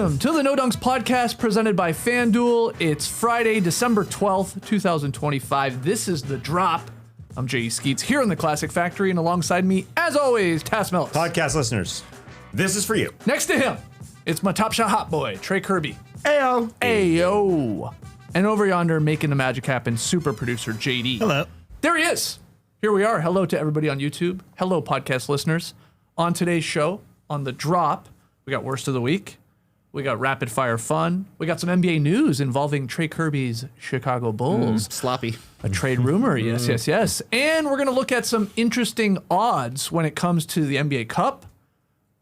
Welcome to the No Dunks podcast presented by FanDuel. It's Friday, December 12th, 2025. This is The Drop. I'm J.E. Skeets here in the Classic Factory, and alongside me, as always, Tass Mellis. Podcast listeners, this is for you. Next to him, it's my Top Shot hot boy, Trey Kirby. Ayo. Ayo. And over yonder, making the magic happen, super producer JD. Hello. There he is. Here we are. Hello to everybody on YouTube. Hello, podcast listeners. On today's show, on The Drop, we got Worst of the Week. We got Rapid Fire Fun. We got some NBA news involving Trey Kirby's Chicago Bulls. Sloppy. A trade rumor, yes. And we're going to look at some interesting odds when it comes to the NBA Cup,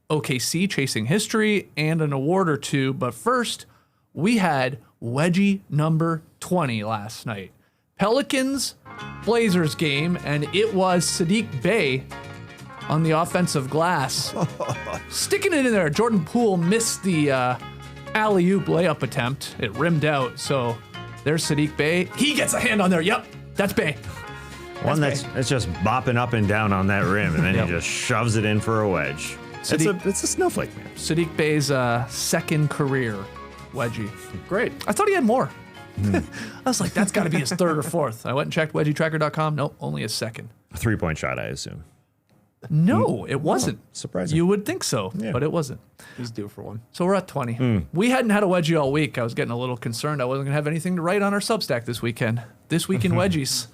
OKC chasing history, and an award or two. But first, we had Wedgie number 20 last night. Pelicans Blazers game, and it was Saddiq Bey on the offensive glass. Sticking it in there. Jordan Poole missed the alley-oop layup attempt. It rimmed out, so there's Saddiq Bey. He gets a hand on there. Yep, that's Bey. One that's just bopping up and down on that rim, and then he just shoves it in for a wedge. It's a snowflake, man. Saddiq Bey's second career wedgie. Great. I thought he had more. I was like, that's got to be his third or fourth. I went and checked wedgietracker.com. Nope, only his second. A three-point shot, I assume. No, it wasn't. Surprising. You would think so, Yeah. but it wasn't. He's due for one. So we're at 20. We hadn't had a wedgie all week. I was getting a little concerned. I wasn't going to have anything to write on our Substack this weekend. This week in wedgies.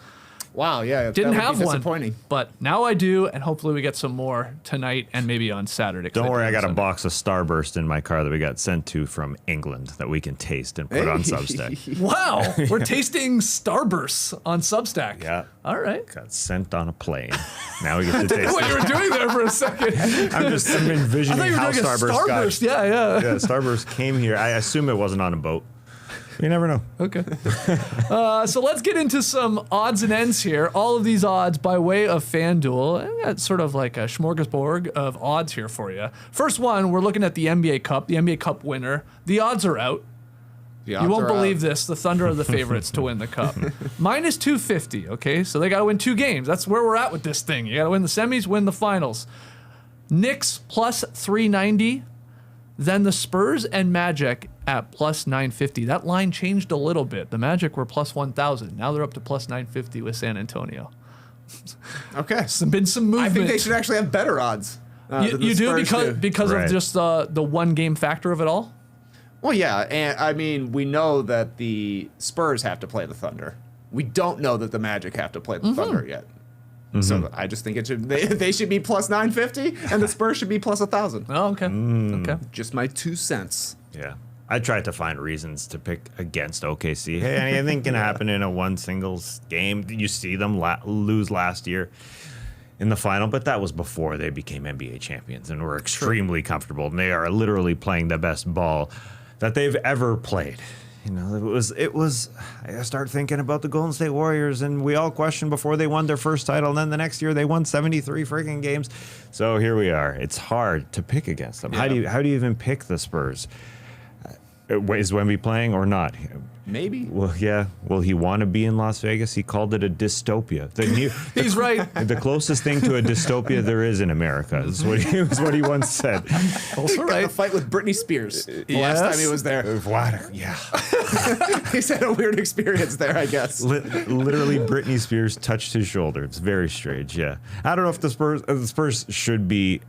Wow, yeah. Didn't that would have be one. disappointing. But now I do, and hopefully we get some more tonight and maybe on Saturday. Don't worry, I got a box of Starburst in my car that we got sent to from England that we can taste and put on Substack. Wow, we're tasting Starbursts on Substack. Yeah. All right. Got sent on a plane. Now we get to taste What you were it. doing there for a second. I'm I envisioning thought you were how doing a Starburst Starburst. got. Yeah. Yeah, Starburst came here. I assume it wasn't on a boat. You never know. Okay. So let's get into some odds and ends here. All of these odds by way of FanDuel. I got sort of like a smorgasbord of odds here for you. First one, we're looking at the NBA Cup, the NBA Cup winner. The odds are out. You won't believe this. The Thunder are the favorites to win the Cup. Minus 250, okay? So they got to win 2 games. That's where we're at with this thing. You got to win the semis, win the finals. Knicks plus 390. Then the Spurs and Magic at plus 950. That line changed a little bit. The Magic were plus 1,000. Now they're up to plus 950 with San Antonio. Okay. There's been some movement. I think they should actually have better odds. You do because Right. of just the one game factor of it all? Well, yeah, and I mean, we know that the Spurs have to play the Thunder. We don't know that the Magic have to play the Thunder yet. So I just think they should be plus 950, and the Spurs should be plus 1,000. Oh, okay. Okay. Just my 2 cents. Yeah. I tried to find reasons to pick against OKC. Hey, anything can happen in a one singles game. You see them lose last year in the final, but that was before they became NBA champions and were extremely comfortable. And they are literally playing the best ball that they've ever played. You know, it was. I start thinking about the Golden State Warriors, and we all questioned before they won their first title, and then the next year they won 73 freaking games. So here we are. It's hard to pick against them. Yeah. How do you even pick the Spurs? Is Wemby playing or not? Maybe. Well, yeah. Will he want to be in Las Vegas? He called it a dystopia. He's right. The closest thing to a dystopia there is in America is what he once said. Also A right. fight with Britney Spears the last time he was there. What? Yeah. He's had a weird experience there, I guess. Literally, Britney Spears touched his shoulder. It's very strange. Yeah. I don't know if the Spurs should be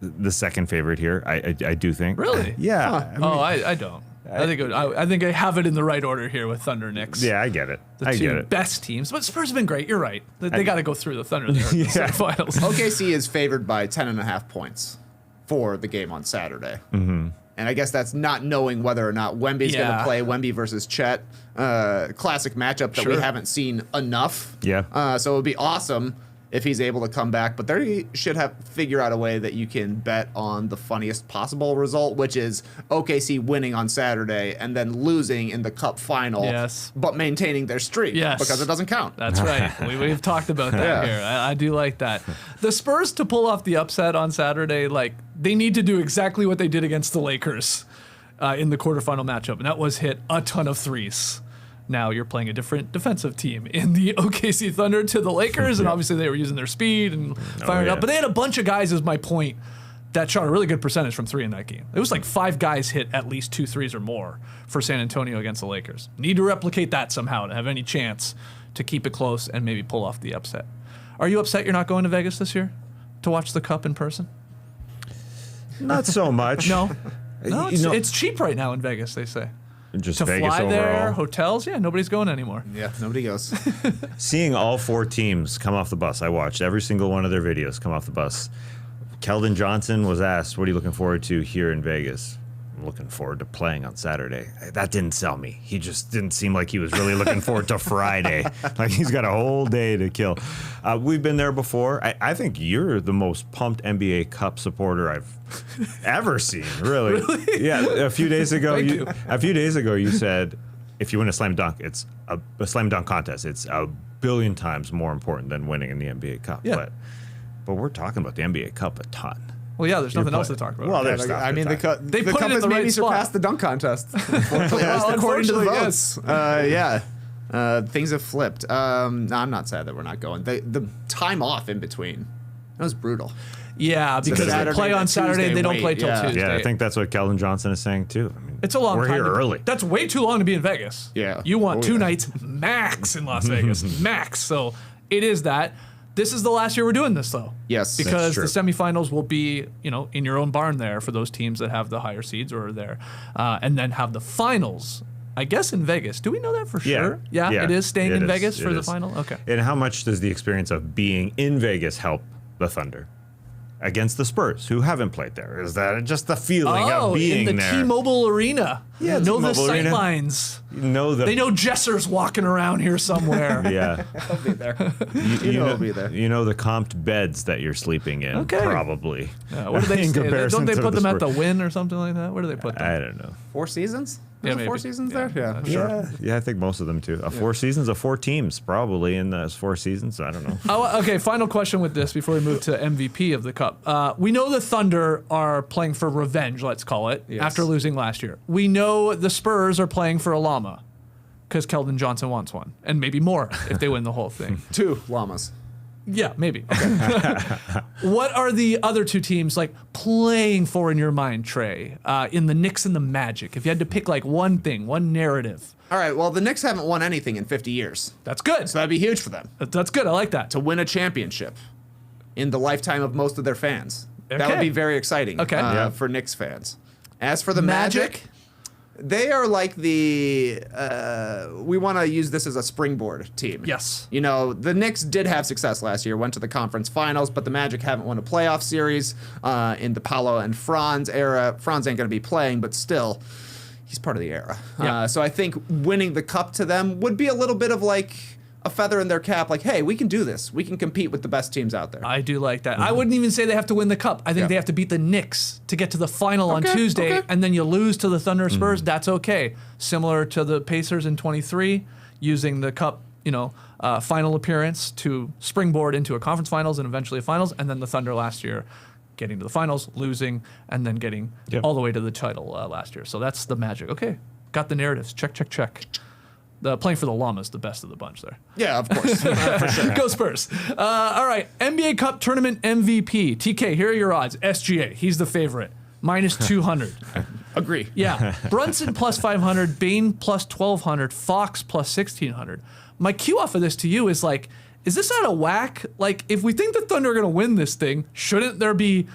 the second favorite here. I do think. Really? Yeah. I don't. I think I have it in the right order here with Thunder Knicks. Yeah, I get it. The two best teams. But Spurs have been great. You're right. They got to go through the Thunder there in the semifinals. OKC is favored by 10.5 points for the game on Saturday. Mm-hmm. And I guess that's not knowing whether or not Wemby's going to play. Wemby versus Chet. Classic matchup that we haven't seen enough. Yeah. So it would be awesome if he's able to come back. But they should figure out a way that you can bet on the funniest possible result, which is OKC winning on Saturday and then losing in the Cup final, but maintaining their streak because it doesn't count. That's right. We've talked about that here. I do like that. The Spurs to pull off the upset on Saturday, they need to do exactly what they did against the Lakers in the quarterfinal matchup, and that was hit a ton of threes. Now you're playing a different defensive team in the OKC Thunder to the Lakers, and obviously they were using their speed and firing up. But they had a bunch of guys, is my point, that shot a really good percentage from 3 in that game. It was like 5 guys hit at least 2 threes or more for San Antonio against the Lakers. Need to replicate that somehow to have any chance to keep it close and maybe pull off the upset. Are you upset you're not going to Vegas this year to watch the Cup in person? Not so much. No, it's cheap right now in Vegas, they say. Just To Vegas fly overall. there, hotels, nobody's going anymore. Yeah, nobody goes. Seeing all 4 teams come off the bus, I watched every single one of their videos come off the bus. Keldon Johnson was asked, what are you looking forward to here in Vegas? I'm looking forward to playing on Saturday. That didn't sell me. He just didn't seem like he was really looking forward to Friday. Like he's got a whole day to kill. We've been there before. I think you're the most pumped NBA Cup supporter I've ever seen, really. Yeah, a few days ago you said if you win a slam dunk, it's a slam dunk contest. It's a billion times more important than winning in the NBA Cup. Yeah. But we're talking about the NBA Cup a ton. Well, yeah, there's nothing else to talk about. Well, Yeah, there's stuff I mean, to the talk. They the put cup it in has the maybe right spot. surpassed the dunk contest. Unfortunately, at least Well, according to the unfortunately, votes. Things have flipped. No, I'm not sad that we're not going. The time off in between, that was brutal. Yeah, because they Saturday play to on Saturday, Tuesday they don't wait, play till yeah. Tuesday. Yeah, I think that's what Keldon Johnson is saying too. I mean, It's a long we're time. here to be- early. That's way too long to be in Vegas. Yeah. You want Oh, 2 yeah. nights max in Las Vegas. Max. So it is that. This is the last year we're doing this, though. Yes. Because the That's true. semifinals will be, in your own barn there for those teams that have the higher seeds or are there. And then have the finals, I guess, in Vegas. Do we know that for sure? Yeah, it is staying in Vegas for the final? Okay. And how much does the experience of being in Vegas help the Thunder against the Spurs, who haven't played there? Is that just the feeling of being in the there? T-Mobile Arena. Yeah, know the T-Mobile sight Arena. lines. You know the They know Jesser's walking around here somewhere. yeah. I'll be there. You know I'll be there. You know the comped beds that you're sleeping in, Okay. probably. Where do they In stay? comparison Don't they to put the them at the Spurs. Wynn or something like that? Where do they put them? I don't know. 4 seasons? Yeah, Was it 4 maybe. seasons Yeah. there? Yeah. Sure. Yeah, I think most of them too. 4 seasons of 4 teams, probably in those 4 seasons. I don't know. Oh, okay, final question with this before we move to MVP of the Cup. We know the Thunder are playing for revenge, let's call it, Yes. after losing last year. We know the Spurs are playing for a llama because Keldon Johnson wants one, and maybe more if they win the whole thing. 2 llamas. Yeah, maybe. Okay. What are the other 2 teams like playing for in your mind, Trey? In the Knicks and the Magic, if you had to pick like one thing, one narrative, All right, well, the Knicks haven't won anything in 50 years. that's good. So that'd be huge for them That's good. I like that. to win a championship in the lifetime of most of their fans. That Okay. would be very exciting Okay. Yeah. for Knicks fans. As for the Magic, they are like the we want to use this as a springboard team. Yes. The Knicks did have success last year, went to the conference finals, but the Magic haven't won a playoff series in the Paolo and Franz era. Franz ain't going to be playing, but still, he's part of the era. Yeah. So I think winning the cup to them would be a little bit of like a feather in their cap, like, hey, we can do this. We can compete with the best teams out there. I do like that. I wouldn't even say they have to win the cup. I think Yeah. they have to beat the Knicks to get to the final on Okay, Tuesday, okay. and then you lose to the Thunder or Spurs. That's okay. Similar to the Pacers in 23, using the cup, final appearance to springboard into a conference finals and eventually a finals, and then the Thunder last year getting to the finals, losing, and then getting all the way to the title last year. So that's the Magic. Okay, got the narratives. Check, check, check. The playing for the llama is the best of the bunch there. Yeah, of course. For sure. Go Spurs. All right, NBA Cup Tournament MVP. TK, here are your odds. SGA, he's the favorite. Minus 200. Agree. Yeah. Brunson plus 500, Bane plus 1,200, Fox plus 1,600. My cue off of this to you is like, is this out of whack? Like, if we think the Thunder are going to win this thing, shouldn't there be,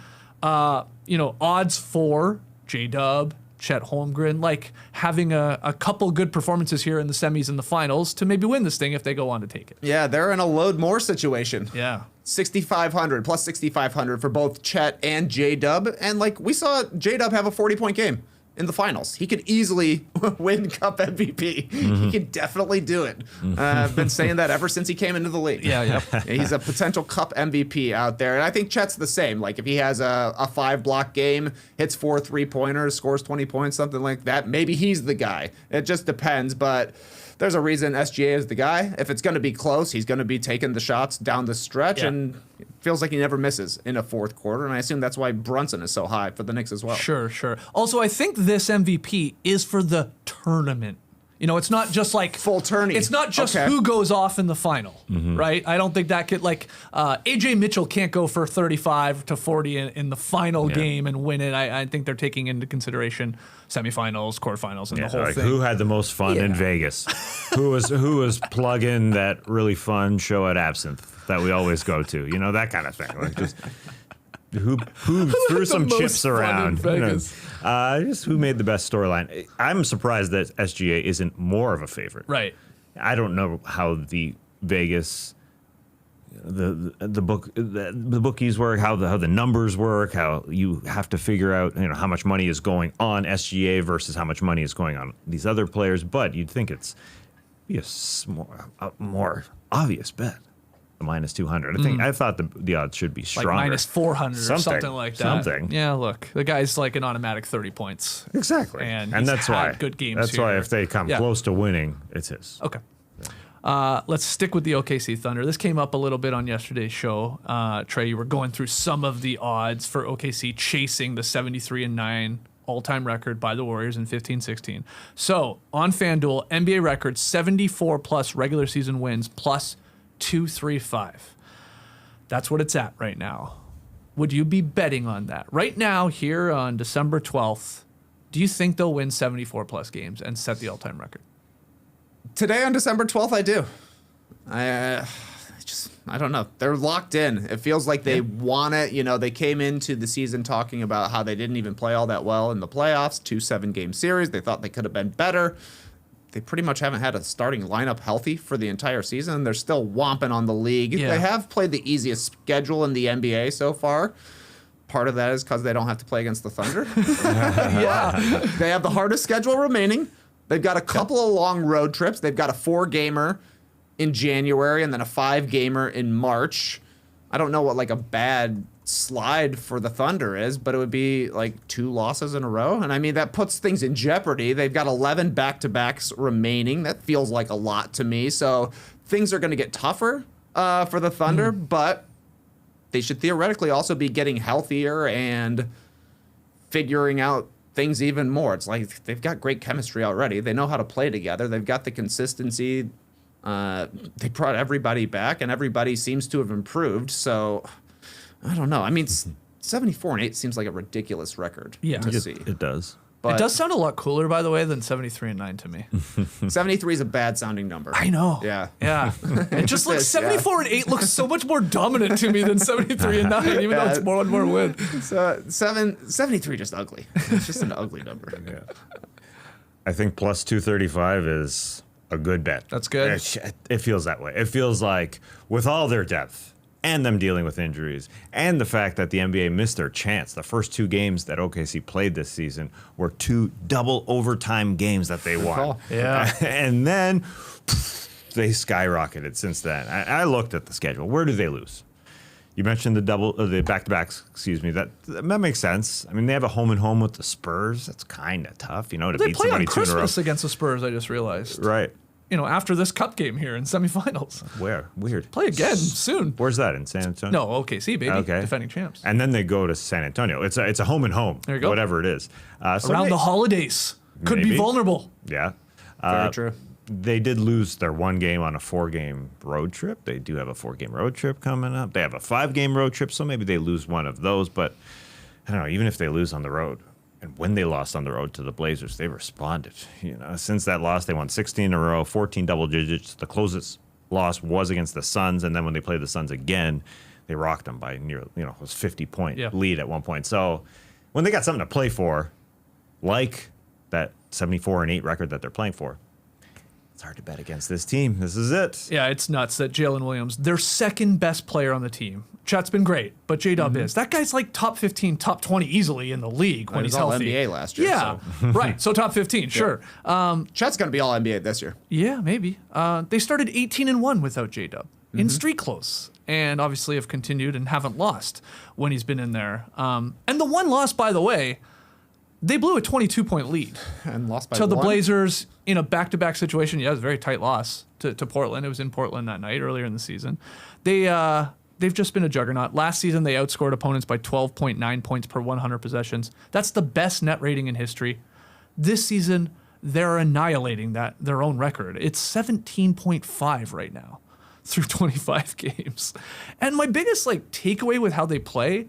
odds for J-Dub, Chet Holmgren, like having a couple good performances here in the semis and the finals to maybe win this thing if they go on to take it? Yeah, they're in a load more situation. Yeah. 6,500 plus 6,500 for both Chet and J-Dub. And like we saw J-Dub have a 40-point game in the finals. He could easily win Cup MVP. He could definitely do it. I've been saying that ever since he came into the league. Yeah. He's a potential Cup MVP out there. And I think Chet's the same. Like if he has a 5-block game, hits 4 3-pointers, scores 20 points, something like that, maybe he's the guy. It just depends. But there's a reason SGA is the guy. If it's going to be close, he's going to be taking the shots down the stretch, Yeah. and it feels like he never misses in a fourth quarter. And I assume that's why Brunson is so high for the Knicks as well. Sure. Also, I think this MVP is for the tournament. You know, it's not just like full tourney. It's not just Okay. who goes off in the final, right? I don't think that could AJ Mitchell can't go for 35 to 40 in the final game and win it. I think they're taking into consideration semifinals, quarterfinals, and the whole thing. Who had the most fun in Vegas? who was plugging that really fun show at Absinthe that we always go to? You know, that kind of thing. Like just who threw some chips around? You know, just who made the best storyline? I'm surprised that SGA isn't more of a favorite. Right. I don't know how the Vegas, the bookies work, how the numbers work, how you have to figure out how much money is going on SGA versus how much money is going on these other players. But you'd think it's be a more obvious bet. The minus 200. I thought the odds should be stronger. Like minus 400 or something like that. Something. Yeah, look, the guy's like an automatic 30 points. Exactly. And that's why good games. That's why if they come close to winning, it's his. Okay. Let's stick with the OKC Thunder. This came up a little bit on yesterday's show. Trey, you were going through some of the odds for OKC chasing the 73-9 all-time record by the Warriors in 15-16. So on FanDuel, NBA record 74 plus regular season wins plus 235. That's what it's at right now. Would you be betting on that? Right now, here on December 12th, do you think they'll win 74 plus games and set the all-time record? Today on December 12th, I do. I don't know. They're locked in. It feels like they want it. You know, they came into the season talking about how they didn't even play all that well in the playoffs, 2 7-game series. They thought they could have been better. They pretty much haven't had a starting lineup healthy for the entire season. They're still whomping on the league. Yeah. They have played the easiest schedule in the NBA so far. Part of that is because they don't have to play against the Thunder. Yeah. They have the hardest schedule remaining. They've got a couple of long road trips. They've got a 4-gamer in January and then a 5-gamer in March. I don't know what like a bad slide for the Thunder is, but it would be like 2 losses in a row. And I mean, that puts things in jeopardy. They've got 11 back-to-backs remaining. That feels like a lot to me. So things are going to get tougher for the Thunder, but they should theoretically also be getting healthier and figuring out things even more. It's like they've got great chemistry already. They know how to play together. They've got the consistency. They brought everybody back, and everybody seems to have improved. So I don't know. I mean, 74-8 seems like a ridiculous record to see. It does. But It does sound a lot cooler, by the way, than 73-9 to me. 73 is a bad sounding number. I know. Yeah. Yeah. It just looks 74-8 looks so much more dominant to me than 73-9, even though it's one more win. So 73 just ugly. It's just an ugly number. Yeah. I think plus 235 is a good bet. That's good. It feels that way. It feels like with all their depth and them dealing with injuries and the fact that the NBA missed their chance, the first 2 games that OKC played this season were 2 double overtime games that they won. Yeah. And then they skyrocketed since then. I looked at the schedule. Where do they lose? You mentioned the back-to-backs. Excuse me. That makes sense. I mean, they have a home and home with the Spurs. That's kind of tough, to They beat play somebody on 2 in a row. Christmas against the Spurs, I just realized. Right. After this cup game here in semifinals. Where? Weird. Play again soon. Where's that, in San Antonio? No, OKC, baby. Okay. Defending champs. And then they go to San Antonio. It's a home and home. There you go. Whatever it is. Around the holidays. Could be Maybe. vulnerable. Yeah. Very true. They did lose their 1 game on a 4-game road trip. They do have a 4-game road trip coming up. They have a 5-game road trip, so maybe they lose one of those. But I don't know, even if they lose on the road, and when they lost on the road to the Blazers, they responded. Since that loss, they won 16 in a row, 14 double digits. The closest loss was against the Suns, and then when they played the Suns again, they rocked them by near, it was 50-point lead at one point. So when they got something to play for, like that 74-8 record that they're playing for, it's hard to bet against this team. This is it. Yeah, it's nuts that Jalen Williams, their second best player on the team. Chet's been great, but J-Dub is. That guy's like top 15, top 20 easily in the league when he's all healthy. NBA last year. Yeah, So. right. So top 15, sure. Chet's going to be all NBA this year. Yeah, maybe. They started 18-1 without J-Dub in street close, and obviously have continued and haven't lost when he's been in there. And the one loss, by the way, they blew a 22-point lead And lost by to the 1. Blazers in a back-to-back situation. Yeah, it was a very tight loss to Portland. It was in Portland that night earlier in the season. They've just been a juggernaut. Last season, they outscored opponents by 12.9 points per 100 possessions. That's the best net rating in history. This season, they're annihilating their own record. It's 17.5 right now through 25 games. And my biggest takeaway with how they play,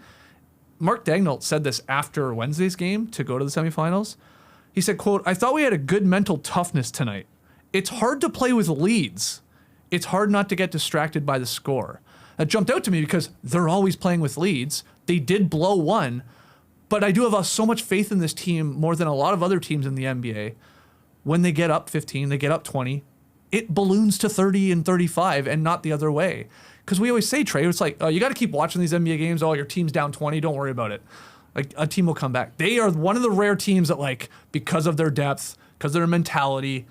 Mark Daigneault said this after Wednesday's game to go to the semifinals. He said, quote, "I thought we had a good mental toughness tonight. It's hard to play with leads. It's hard not to get distracted by the score." That jumped out to me because they're always playing with leads. They did blow one, but I do have so much faith in this team more than a lot of other teams in the NBA. When they get up 15, they get up 20, it balloons to 30 and 35 and not the other way. Because we always say, Trey, it's like, oh, you got to keep watching these NBA games. Oh, your team's down 20. Don't worry about it. Like, a team will come back. They are one of the rare teams that, because of their depth, because of their mentality,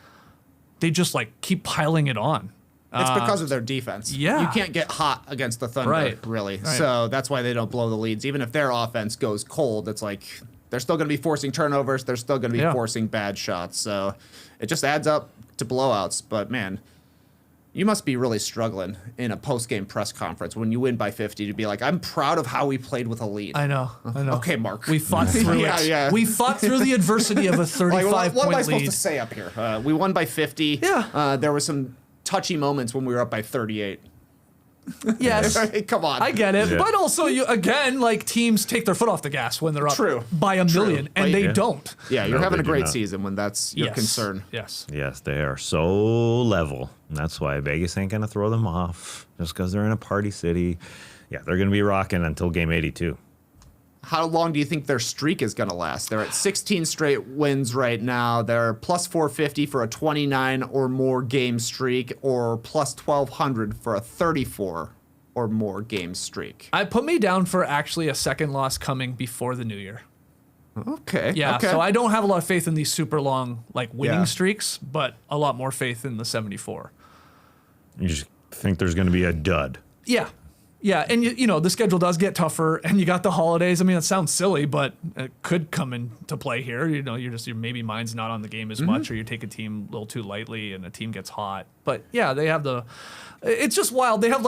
they just, keep piling it on. It's because of their defense. Yeah. You can't get hot against the Thunder, really. Right. So that's why they don't blow the leads. Even if their offense goes cold, it's like they're still going to be forcing turnovers. They're still going to be forcing bad shots. So it just adds up to blowouts. But, man, you must be really struggling in a post-game press conference when you win by 50 to be like, I'm proud of how we played with a lead. I know. Okay, Mark. We fought through it. Yeah. We fought through the adversity of a 35-point lead. What am I supposed to say up here? We won by 50. Yeah. There were some touchy moments when we were up by 38. Yes. Come on. I get it. Yeah. But also, teams take their foot off the gas when they're up by a True. million, and they don't. Yeah, you're No, having they a do great not. season when that's your concern. Yes. Yes, they are so level. And that's why Vegas ain't going to throw them off just because they're in a party city. Yeah, they're going to be rocking until game 82. How long do you think their streak is going to last? They're at 16 straight wins right now. They're plus 450 for a 29 or more game streak, or plus 1200 for a 34 or more game streak. I put me down for actually a second loss coming before the new year. Okay. Yeah, okay. so I don't have a lot of faith in these super long winning Yeah. streaks, but a lot more faith in the 74. You just think there's going to be a dud. Yeah. Yeah, and the schedule does get tougher, and you got the holidays. I mean, it sounds silly, but it could come into play here. Your maybe mind's not on the game as much, or you take a team a little too lightly, and a team gets hot. But yeah, they have it's just wild. They have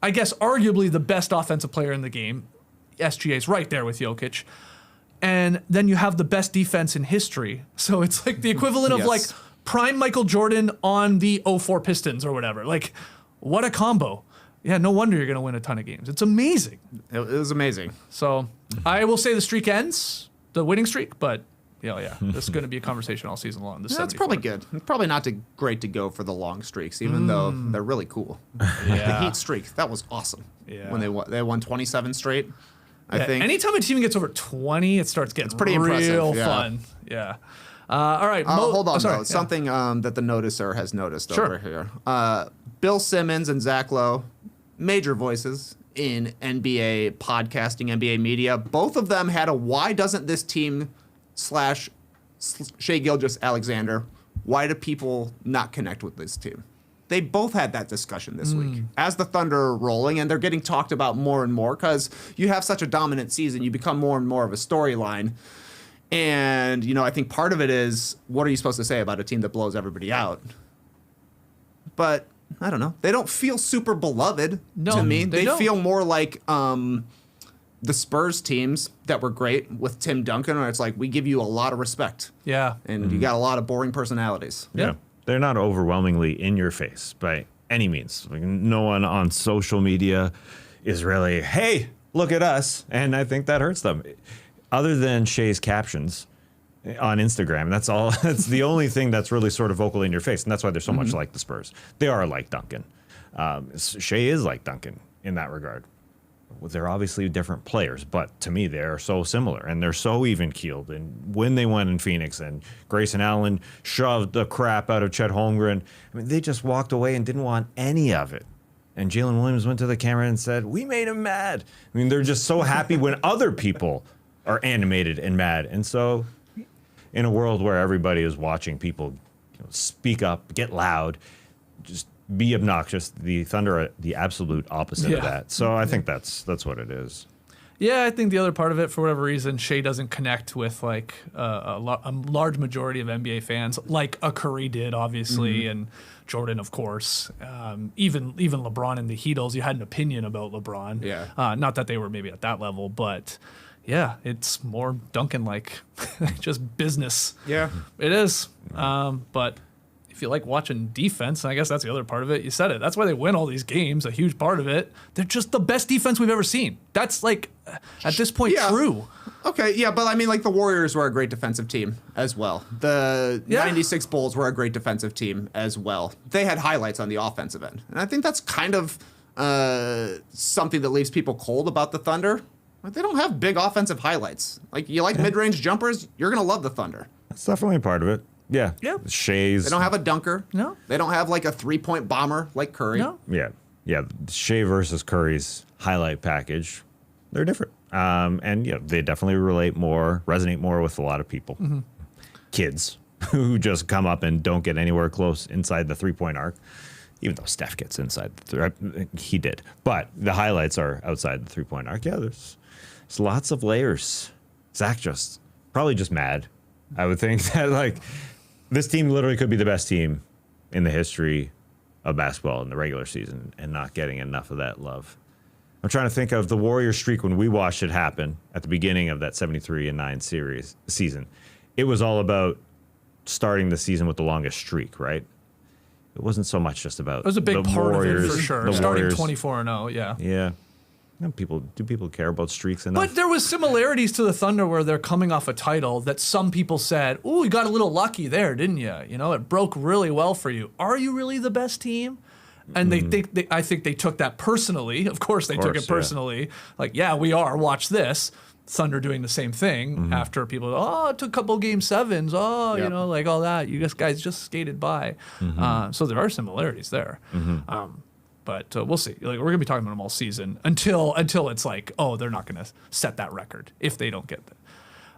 I guess arguably the best offensive player in the game. SGA's right there with Jokic, and then you have the best defense in history. So it's the equivalent of prime Michael Jordan on the 04 Pistons or whatever. What a combo. Yeah, no wonder you're going to win a ton of games. It's amazing. It was amazing. So I will say the streak ends, the winning streak, but this is going to be a conversation all season long. That's probably good. It's probably not great to go for the long streaks, even though they're really cool. The Heat streak, that was awesome. Yeah. When they won 27 straight, I think. Anytime a team gets over 20, it starts getting pretty impressive, real yeah. fun. Yeah. All right. Hold on, sorry. though. Something that the noticer has noticed Sure. over here. Bill Simmons and Zach Lowe, major voices in NBA podcasting, NBA media. Both of them had a why doesn't this team / Shai Gilgeous-Alexander, why do people not connect with this team? They both had that discussion this week. As the Thunder are rolling, and they're getting talked about more and more because you have such a dominant season, you become more and more of a storyline. And, I think part of it is, what are you supposed to say about a team that blows everybody out? But I don't know. They don't feel super beloved to me. They don't. feel more like the Spurs teams that were great with Tim Duncan, where it's like, we give you a lot of respect. Yeah. And you got a lot of boring personalities. Yeah. They're not overwhelmingly in your face by any means. No one on social media is really, hey, look at us. And I think that hurts them. Other than Shai's captions on Instagram, that's all. That's the only thing that's really sort of vocally in your face. And that's why they're so much like the Spurs. They are like Duncan. Shai is like Duncan in that regard. They're obviously different players, but to me, they're so similar and they're so even keeled. And when they went in Phoenix and Grayson Allen shoved the crap out of Chet Holmgren, they just walked away and didn't want any of it. And Jalen Williams went to the camera and said, we made him mad. They're just so happy when other people are animated and mad. And so in a world where everybody is watching people speak up, get loud, just be obnoxious, the Thunder are the absolute opposite of that. So I think that's what it is. Yeah, I think the other part of it, for whatever reason, Shai doesn't connect with a large majority of NBA fans, like a Curry did, obviously, and Jordan, of course. Even LeBron and the Heatles, you had an opinion about LeBron. Yeah. Not that they were maybe at that level, but yeah, it's more Duncan like, just business. Yeah. It is. But if you like watching defense, and I guess that's the other part of it, you said it. That's why they win all these games, a huge part of it. They're just the best defense we've ever seen. That's like, at this point, true. Okay, yeah, but I mean, like the Warriors were a great defensive team as well. The 96 Bulls were a great defensive team as well. They had highlights on the offensive end. And I think that's kind of something that leaves people cold about the Thunder. Like, they don't have big offensive highlights. Like, you like mid-range jumpers, you're going to love the Thunder. That's definitely a part of it. Yeah. Yeah. Shays. They don't have a dunker. No. They don't have like a 3-point bomber like Curry. No. Yeah. Yeah. Shea versus Curry's highlight package, they're different. And yeah, they definitely resonate more with a lot of people. Kids who just come up and don't get anywhere close inside the 3-point arc, even though Steph gets inside he did. But the highlights are outside the 3-point arc. Yeah, there's lots of layers. Zach probably just mad. I would think that like this team literally could be the best team in the history of basketball in the regular season and not getting enough of that love. I'm trying to think of the Warriors streak when we watched it happen at the beginning of that 73-9 season. It was all about starting the season with the longest streak, right? It wasn't so much just about It was a big part of it for sure. Starting 24-0, yeah. Yeah. Do people care about streaks enough? But there was similarities to the Thunder where they're coming off a title that some people said, "Ooh, you got a little lucky there, didn't you? You know, it broke really well for you. Are you really the best team?" And I think they took that personally. Of course, they took it personally. Yeah. Like, yeah, we are. Watch this. Thunder doing the same thing after people, it took a couple game sevens. You know, like all that. You guys just skated by. So there are similarities there. But we'll see. Like, we're gonna be talking about them all season until it's like, they're not gonna set that record if they don't get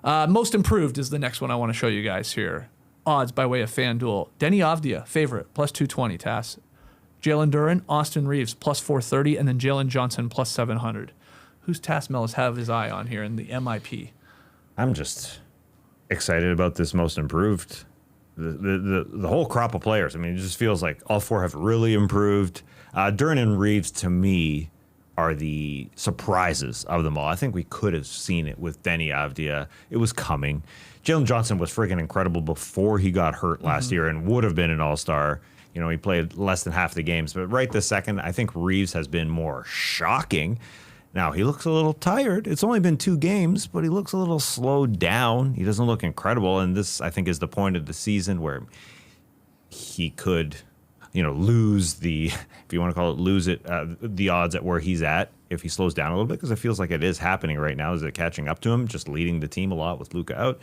that. Most improved is the next one I want to show you guys here. Odds by way of FanDuel. Denny Avdia, favorite, plus 220. Tass. Jalen Duren, Austin Reeves, plus 430, and then Jalen Johnson, plus 700. Who's Tass Mellis have his eye on here in the MIP? I'm just excited about this most improved. The whole crop of players. I mean, it just feels like all four have really improved. Duren and Reeves, to me, are the surprises of them all. I think we could have seen it with Denny Avdia. It was coming. Jalen Johnson was freaking incredible before he got hurt last year and would have been an all-star. You know, he played less than half the games. But right this second, I think Reeves has been more shocking. Now, he looks a little tired. It's only been 2 games, but he looks a little slowed down. He doesn't look incredible. And this, I think, is the point of the season where he could, lose the, if you want to call it, the odds at where he's at if he slows down a little bit, because it feels like it is happening right now. Is it catching up to him, just leading the team a lot with Luka out?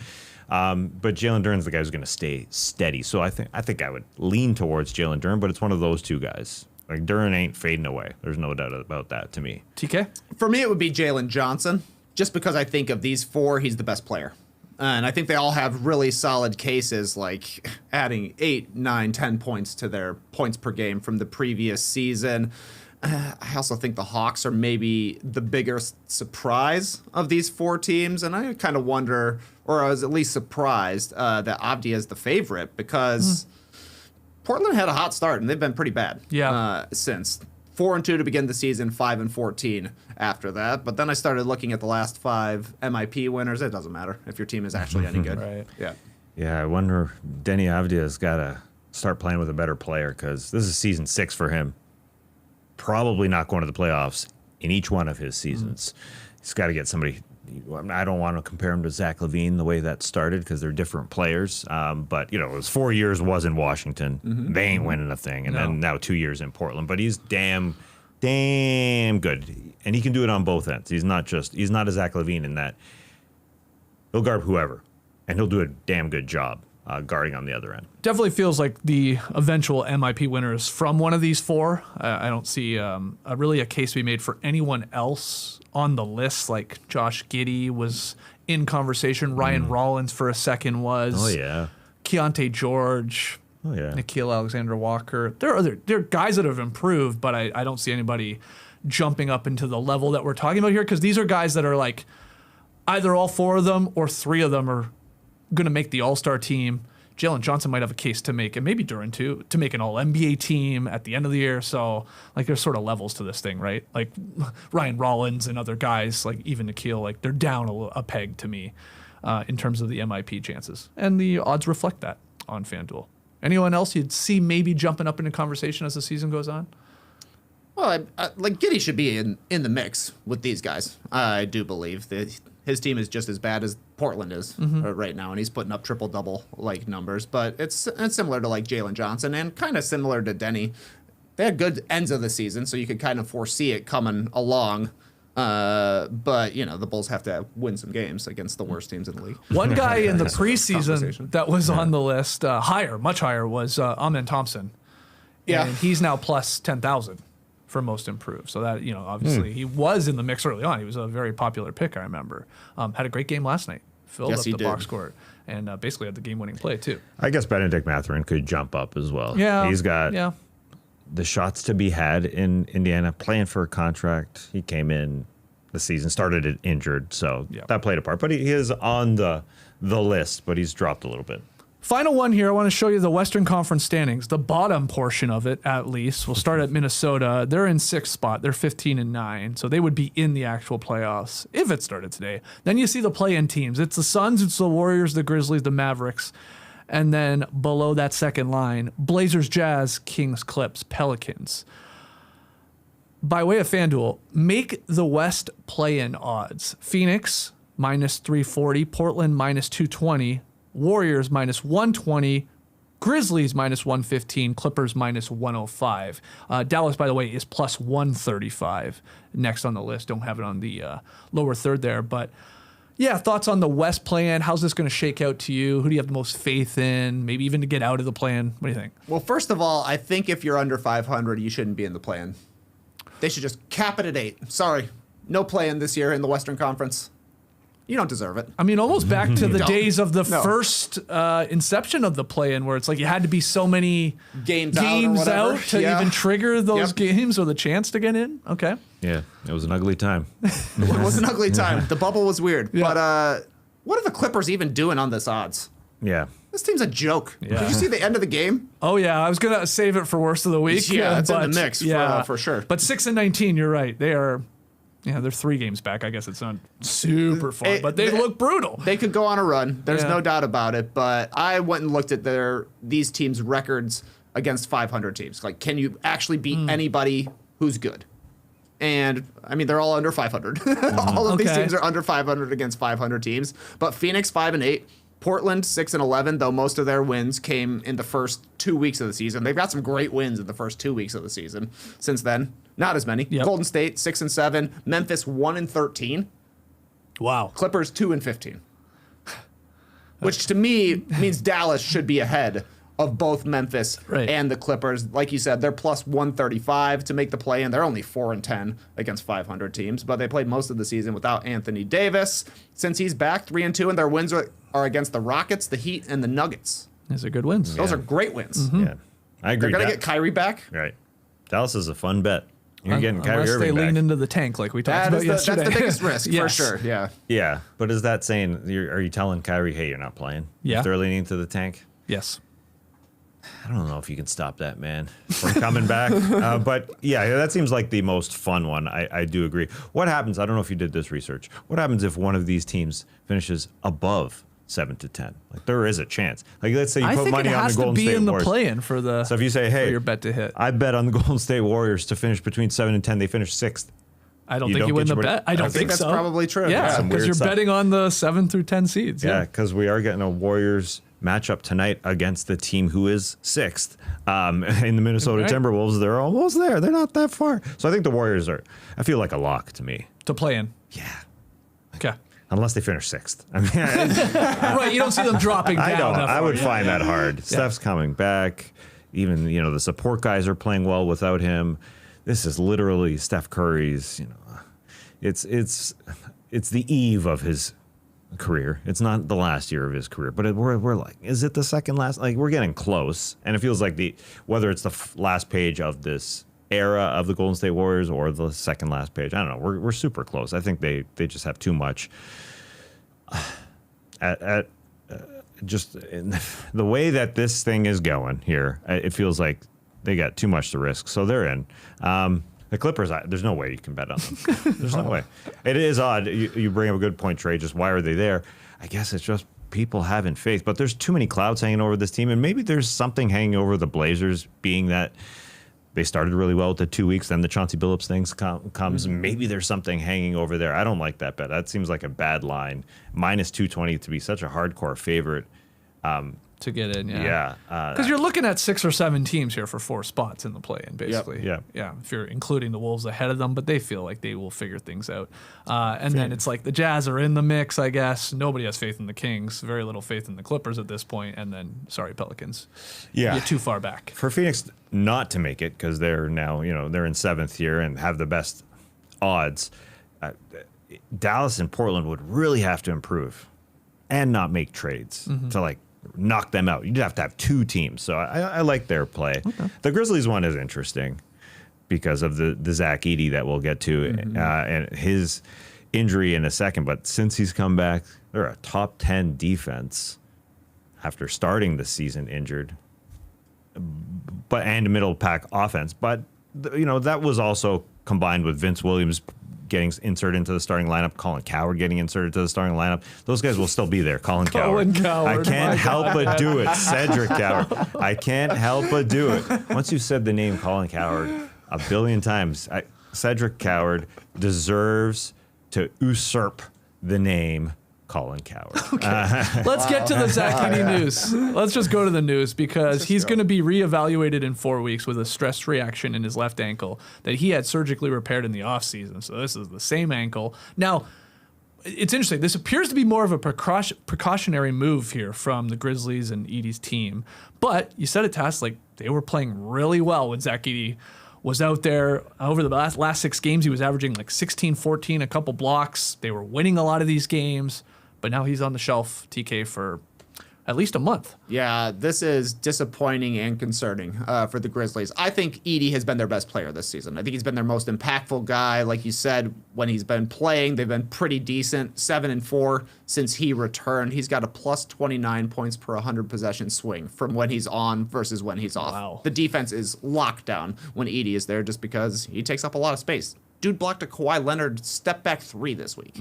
But Jalen Duren's the guy who's going to stay steady. So I think I would lean towards Jalen Duren, but it's one of those two guys. Like, Duren ain't fading away. There's no doubt about that to me. TK? For me, it would be Jalen Johnson, just because I think of these 4, he's the best player. And I think they all have really solid cases, like adding 8, 9, 10 points to their points per game from the previous season. I also think the Hawks are maybe the biggest surprise of these 4 teams. And I kind of wonder, or I was at least surprised that Avdia is the favorite, because Portland had a hot start and they've been pretty bad since. 4-2 to begin the season, 5-14 after that. But then I started looking at the last 5 MIP winners. It doesn't matter if your team is actually any good. Right. Yeah. Yeah, I wonder, Denny Avdia's got to start playing with a better player, because this is season 6 for him. Probably not going to the playoffs in each one of his seasons. He's got to get somebody. I don't want to compare him to Zach LaVine the way that started, because they're different players. But, it was 4 years was in Washington. They ain't winning a thing. And then now 2 years in Portland. But he's damn good. And he can do it on both ends. He's not a Zach LaVine in that he'll guard whoever, and he'll do a damn good job guarding on the other end. Definitely feels like the eventual MIP winners from one of these 4. I don't see really a case to be made for anyone else on the list. Like Josh Giddey was in conversation. Ryan Rollins for a second was. Oh, yeah. Keontae George. Oh, yeah. Nikhil Alexander-Walker. There are guys that have improved, but I don't see anybody jumping up into the level that we're talking about here, because these are guys that are like either all 4 of them or 3 of them are going to make the All-Star team. Jalen Johnson might have a case to make, and maybe Duren too, to make an All-NBA team at the end of the year. So, like, there's sort of levels to this thing, right? Like, Ryan Rollins and other guys, like even Nikhil, like, they're down a peg to me in terms of the MIP chances. And the odds reflect that on FanDuel. Anyone else you'd see maybe jumping up into conversation as the season goes on? Well, like Giddey should be in the mix with these guys. I do believe that his team is just as bad as Portland is right now, and he's putting up triple-double like numbers. But it's similar to like Jalen Johnson and kind of similar to Denny. They had good ends of the season, so you could kind of foresee it coming along. But, you know, the Bulls have to win some games against the worst teams in the league. One guy in the preseason that was on the list, much higher, was Amen Thompson. Yeah. And he's now plus 10,000 for most improved. So that, you know, obviously he was in the mix early on. He was a very popular pick, I remember. Had a great game last night. Filled up the box court. And basically had the game-winning play, too. I guess Benedict Mathurin could jump up as well. Yeah. He's got the shots to be had in Indiana, playing for a contract. He came in the season, started it injured, so that played a part. But he is on the list, but he's dropped a little bit. Final one here. I want to show you the Western Conference standings, the bottom portion of it, at least. We'll start at Minnesota. They're in 6th spot. They're 15-9, so they would be in the actual playoffs if it started today. Then you see the play-in teams. It's the Suns, it's the Warriors, the Grizzlies, the Mavericks. And then below that second line, Blazers, Jazz, Kings, Clips, Pelicans. By way of FanDuel, make the West play-in odds. Phoenix, minus 340. Portland, minus 220. Warriors, minus 120. Grizzlies, minus 115. Clippers, minus 105. Dallas, by the way, is plus 135. Next on the list. Don't have it on the lower third there. But, yeah, thoughts on the West play-in? How's this going to shake out to you? Who do you have the most faith in? Maybe even to get out of the play-in? What do you think? Well, first of all, I think if you're under 500, you shouldn't be in the play-in. They should just cap it at 8. Sorry. No play-in this year in the Western Conference. You don't deserve it. I mean, almost back to the days of the first inception of the play-in, where it's like you had to be so many games out to even trigger those games or the chance to get in. Okay. Yeah, it was an ugly time. It was an ugly time. The bubble was weird. Yeah. But what are the Clippers even doing on this odds? Yeah. This team's a joke. Yeah. Did you see the end of the game? Oh, yeah. I was going to save it for worst of the week. Yeah, it's in the mix for sure. But 6-19, you're right. They are... Yeah, they're 3 games back. I guess it's not super far, but they look brutal. They could go on a run. There's no doubt about it. But I went and looked at these teams' records against 500 teams. Like, can you actually beat anybody who's good? And, I mean, they're all under 500. All of these teams are under 500 against 500 teams. But Phoenix, 5-8. Portland, 6-11, though most of their wins came in the first 2 weeks of the season. They've got some great wins in the first 2 weeks of the season. Since then, not as many. Yep. Golden State, 6-7. Memphis, 1-13. Wow. Clippers, 2-15. Which to me means Dallas should be ahead of both Memphis and the Clippers. Like you said, they're plus 135 to make the play-in. They're only 4-10 against 500 teams, but they played most of the season without Anthony Davis. Since he's back, 3-2, and their wins are against the Rockets, the Heat, and the Nuggets. Those are good wins. Those are great wins. Mm-hmm. Yeah, I agree. They're going to get Kyrie back. Right. Dallas is a fun bet. You're getting Kyrie Irving back. Unless they lean into the tank like we talked about yesterday. That's the biggest risk, for sure. Yeah. Yeah, but is that saying, are you telling Kyrie, hey, you're not playing? Yeah. If they're leaning into the tank? Yes. I don't know if you can stop that man from coming back. But yeah, that seems like the most fun one. I do agree. What happens? I don't know if you did this research. What happens if one of these teams finishes above 7-10? Like, there is a chance. Like, let's say you put money on the Golden State Warriors. I think it has to be in the play-in for the. So if you say, hey, your bet to hit, I bet on the Golden State Warriors to finish between 7 and 10. They finish 6th. I don't think you win the bet. I don't think that's so. Probably true. Yeah, because you're betting on the 7 through 10 seeds. Yeah, because we are getting a Warriors matchup tonight against the team who is 6th in the Minnesota Timberwolves. They're almost there. They're not that far. So I think the Warriors are, I feel like a lock to me. To play in. Yeah. Okay. Unless they finish 6th. I mean, right, you don't see them dropping down. I don't. I would find that hard. Steph's coming back. Even, the support guys are playing well without him. This is literally Steph Curry's, it's the eve of his career. It's not the last year of his career, but we're like, is it the second last? Like, we're getting close, and it feels like whether it's the last page of this era of the Golden State Warriors or the second last page, I don't know. We're super close. I think they just have too much. just in the way that this thing is going here, it feels like they got too much to risk, so they're in. The Clippers, there's no way you can bet on them. There's no way. It is odd. You bring up a good point, Trey. Just why are they there? I guess it's just people having faith. But there's too many clouds hanging over this team, and maybe there's something hanging over the Blazers, being that they started really well with the 2 weeks, then the Chauncey Billups things comes. Maybe there's something hanging over there. I don't like that bet. That seems like a bad line. Minus 220 to be such a hardcore favorite. To get in, Yeah. Because you're looking at 6 or 7 teams here for 4 spots in the play-in, basically. Yep. Yeah, if you're including the Wolves ahead of them, but they feel like they will figure things out. And then it's like the Jazz are in the mix, I guess. Nobody has faith in the Kings. Very little faith in the Clippers at this point. And then, sorry, Pelicans. Yeah. You're too far back. For Phoenix not to make it, because they're now, they're in 7th here and have the best odds, Dallas and Portland would really have to improve and not make trades to knock them out. You'd have to have 2 teams. So I like their play. Okay. The Grizzlies one is interesting because of the Zach Edey that we'll get to and his injury in a second. But since he's come back, they're a top 10 defense after starting the season injured, and middle pack offense. But that was also combined with Vince Williams getting inserted into the starting lineup, Colin Coward getting inserted to the starting lineup. Those guys will still be there. Colin Coward. I can't help but do it. Cedric Coward. I can't help but do it. Once you've said the name Colin Coward a billion times, Cedric Coward deserves to usurp the name Colin Coward. Okay. Let's get to the Zach Edey news. Let's just go to the news because he's going to be reevaluated in 4 weeks with a stress reaction in his left ankle that he had surgically repaired in the offseason. So this is the same ankle. Now, it's interesting. This appears to be more of a precautionary move here from the Grizzlies and Edey's team. But you said it, Tass, they were playing really well when Zach Edey was out there. Over the last 6 games, he was averaging 16, 14, a couple blocks. They were winning a lot of these games. But now he's on the shelf, TK, for at least a month. Yeah, this is disappointing and concerning for the Grizzlies. I think Edey has been their best player this season. I think he's been their most impactful guy. Like you said, when he's been playing, they've been pretty decent. 7-4 since he returned. He's got a plus 29 points per 100 possession swing from when he's on versus when he's off. Wow. The defense is locked down when Edey is there just because he takes up a lot of space. Dude blocked a Kawhi Leonard step back 3 this week.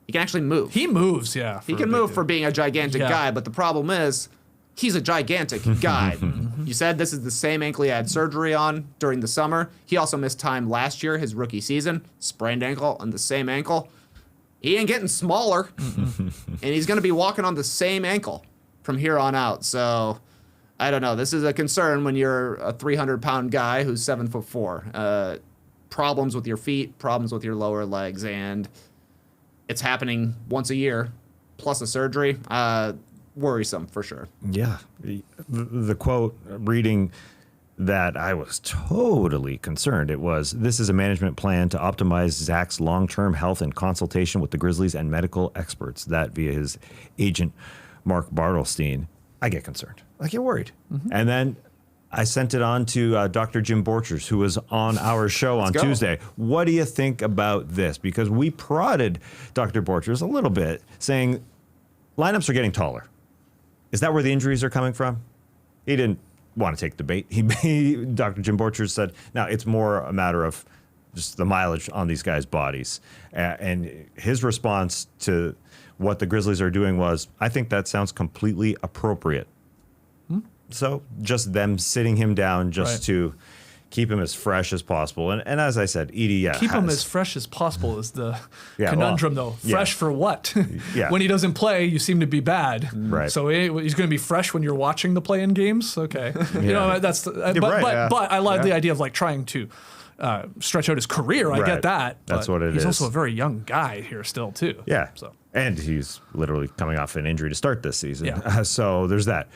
He can actually move. He moves, yeah. He can move for being a gigantic guy, but the problem is he's a gigantic guy. You said this is the same ankle he had surgery on during the summer. He also missed time last year, his rookie season, sprained ankle on the same ankle. He ain't getting smaller, and he's going to be walking on the same ankle from here on out. So I don't know. This is a concern when you're a 300-pound guy who's 7'4". Problems with your feet, problems with your lower legs, and it's happening once a year, plus a surgery. Worrisome for sure. Yeah. The quote reading that I was totally concerned. It was, "This is a management plan to optimize Zach's long-term health in consultation with the Grizzlies and medical experts." That via his agent, Mark Bartelstein. I get concerned. I get worried. And then I sent it on to Dr. Jim Borchers, who was on our show on Tuesday. What do you think about this? Because we prodded Dr. Borchers a little bit, saying lineups are getting taller. Is that where the injuries are coming from? He didn't want to take the bait. Dr. Jim Borchers said, no, it's more a matter of just the mileage on these guys' bodies. And his response to what the Grizzlies are doing was, I think that sounds completely appropriate. So just them sitting him down just to keep him as fresh as possible. And as I said, Edey, keep him as fresh as possible is the conundrum, though. Fresh for what? When he doesn't play, you seem to be bad. Right. So he's going to be fresh when you're watching the play-in games. Okay. That's. But I like the idea of trying to stretch out his career. I get that. That's what it is. He's also a very young guy here still too. Yeah. So. And he's literally coming off an injury to start this season. Yeah. So there's that.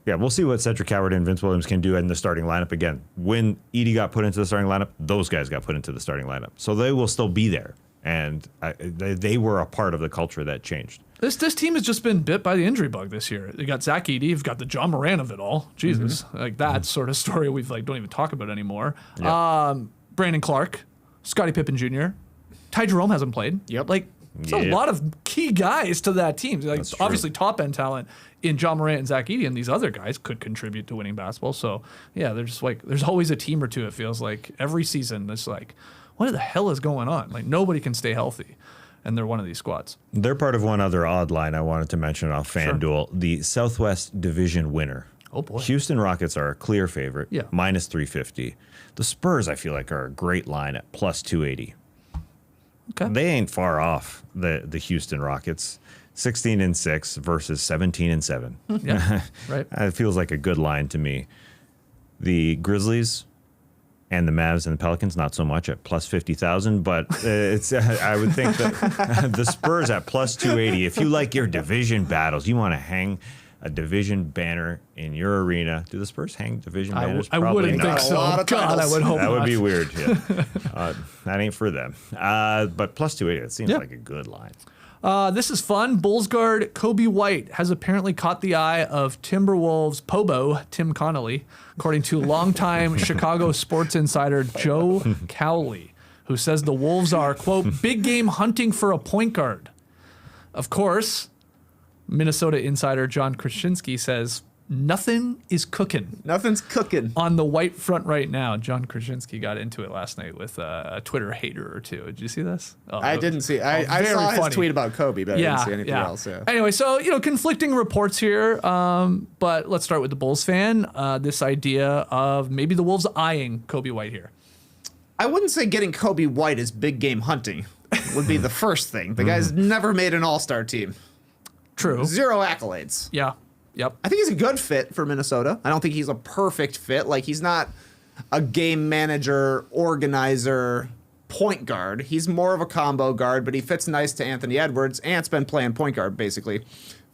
Yeah, we'll see what Cedric Coward and Vince Williams can do in the starting lineup again. When Edey got put into the starting lineup, those guys got put into the starting lineup. So they will still be there. And they were a part of the culture that changed. This team has just been bit by the injury bug this year. You got Zach Edey, you've got the John Moran of it all. Jesus. That sort of story we've don't even talk about anymore. Yep. Brandon Clark, Scottie Pippen Jr., Ty Jerome hasn't played. Yep. It's a lot of key guys to that team. Like, That's true. obviously, top-end talent in John Morant and Zach Edey, and these other guys could contribute to winning basketball. So, yeah, they're just like, there's always a team or two, it feels like. Every season, it's like, what the hell is going on? Like, nobody can stay healthy, and they're one of these squads. They're part of one other odd line I wanted to mention off FanDuel, the Southwest Division winner. Oh, boy. Houston Rockets are a clear favorite, Yeah. minus 350. The Spurs, I feel like, are a great line at plus 280. Okay. They ain't far off the Houston Rockets. 16-6 versus 17-7. Yeah, right. It feels like a good line to me. The Grizzlies and the Mavs and the Pelicans, not so much at plus 50,000, but it's I would think that the Spurs at plus 280. If you like your division battles, you want to hang a division banner in your arena. Do the Spurs hang division banners? I wouldn't not. think so. A lot of God, I titles. would hope That would not. be weird. Yeah. That ain't for them. But plus 280, it seems Yeah. like a good line. This is fun. Bulls guard Coby White has apparently caught the eye of Timberwolves Pobo Tim Connolly, according to longtime Chicago sports insider Joe Cowley, who says the Wolves are, quote, big game hunting for a point guard. Of course, Minnesota insider John Krasinski says nothing is cooking Nothing's cooking. on the White front right now. John Krasinski got into it last night with a Twitter hater or two. Did you see this? Oh, I didn't see. I very saw his funny. tweet about Kobe, but I didn't see anything else. Yeah. Anyway, so conflicting reports here, but let's start with the Bulls fan. This idea of maybe the Wolves eyeing Coby White here. I wouldn't say getting Coby White is big game hunting would be the first thing. The guy's never made an all-star team. True. 0 accolades. Yeah. Yep. I think he's a good fit for Minnesota. I don't think he's a perfect fit. Like, he's not a game manager, organizer, point guard. He's more of a combo guard, but he fits nice to Anthony Edwards. Ant's been playing point guard, basically,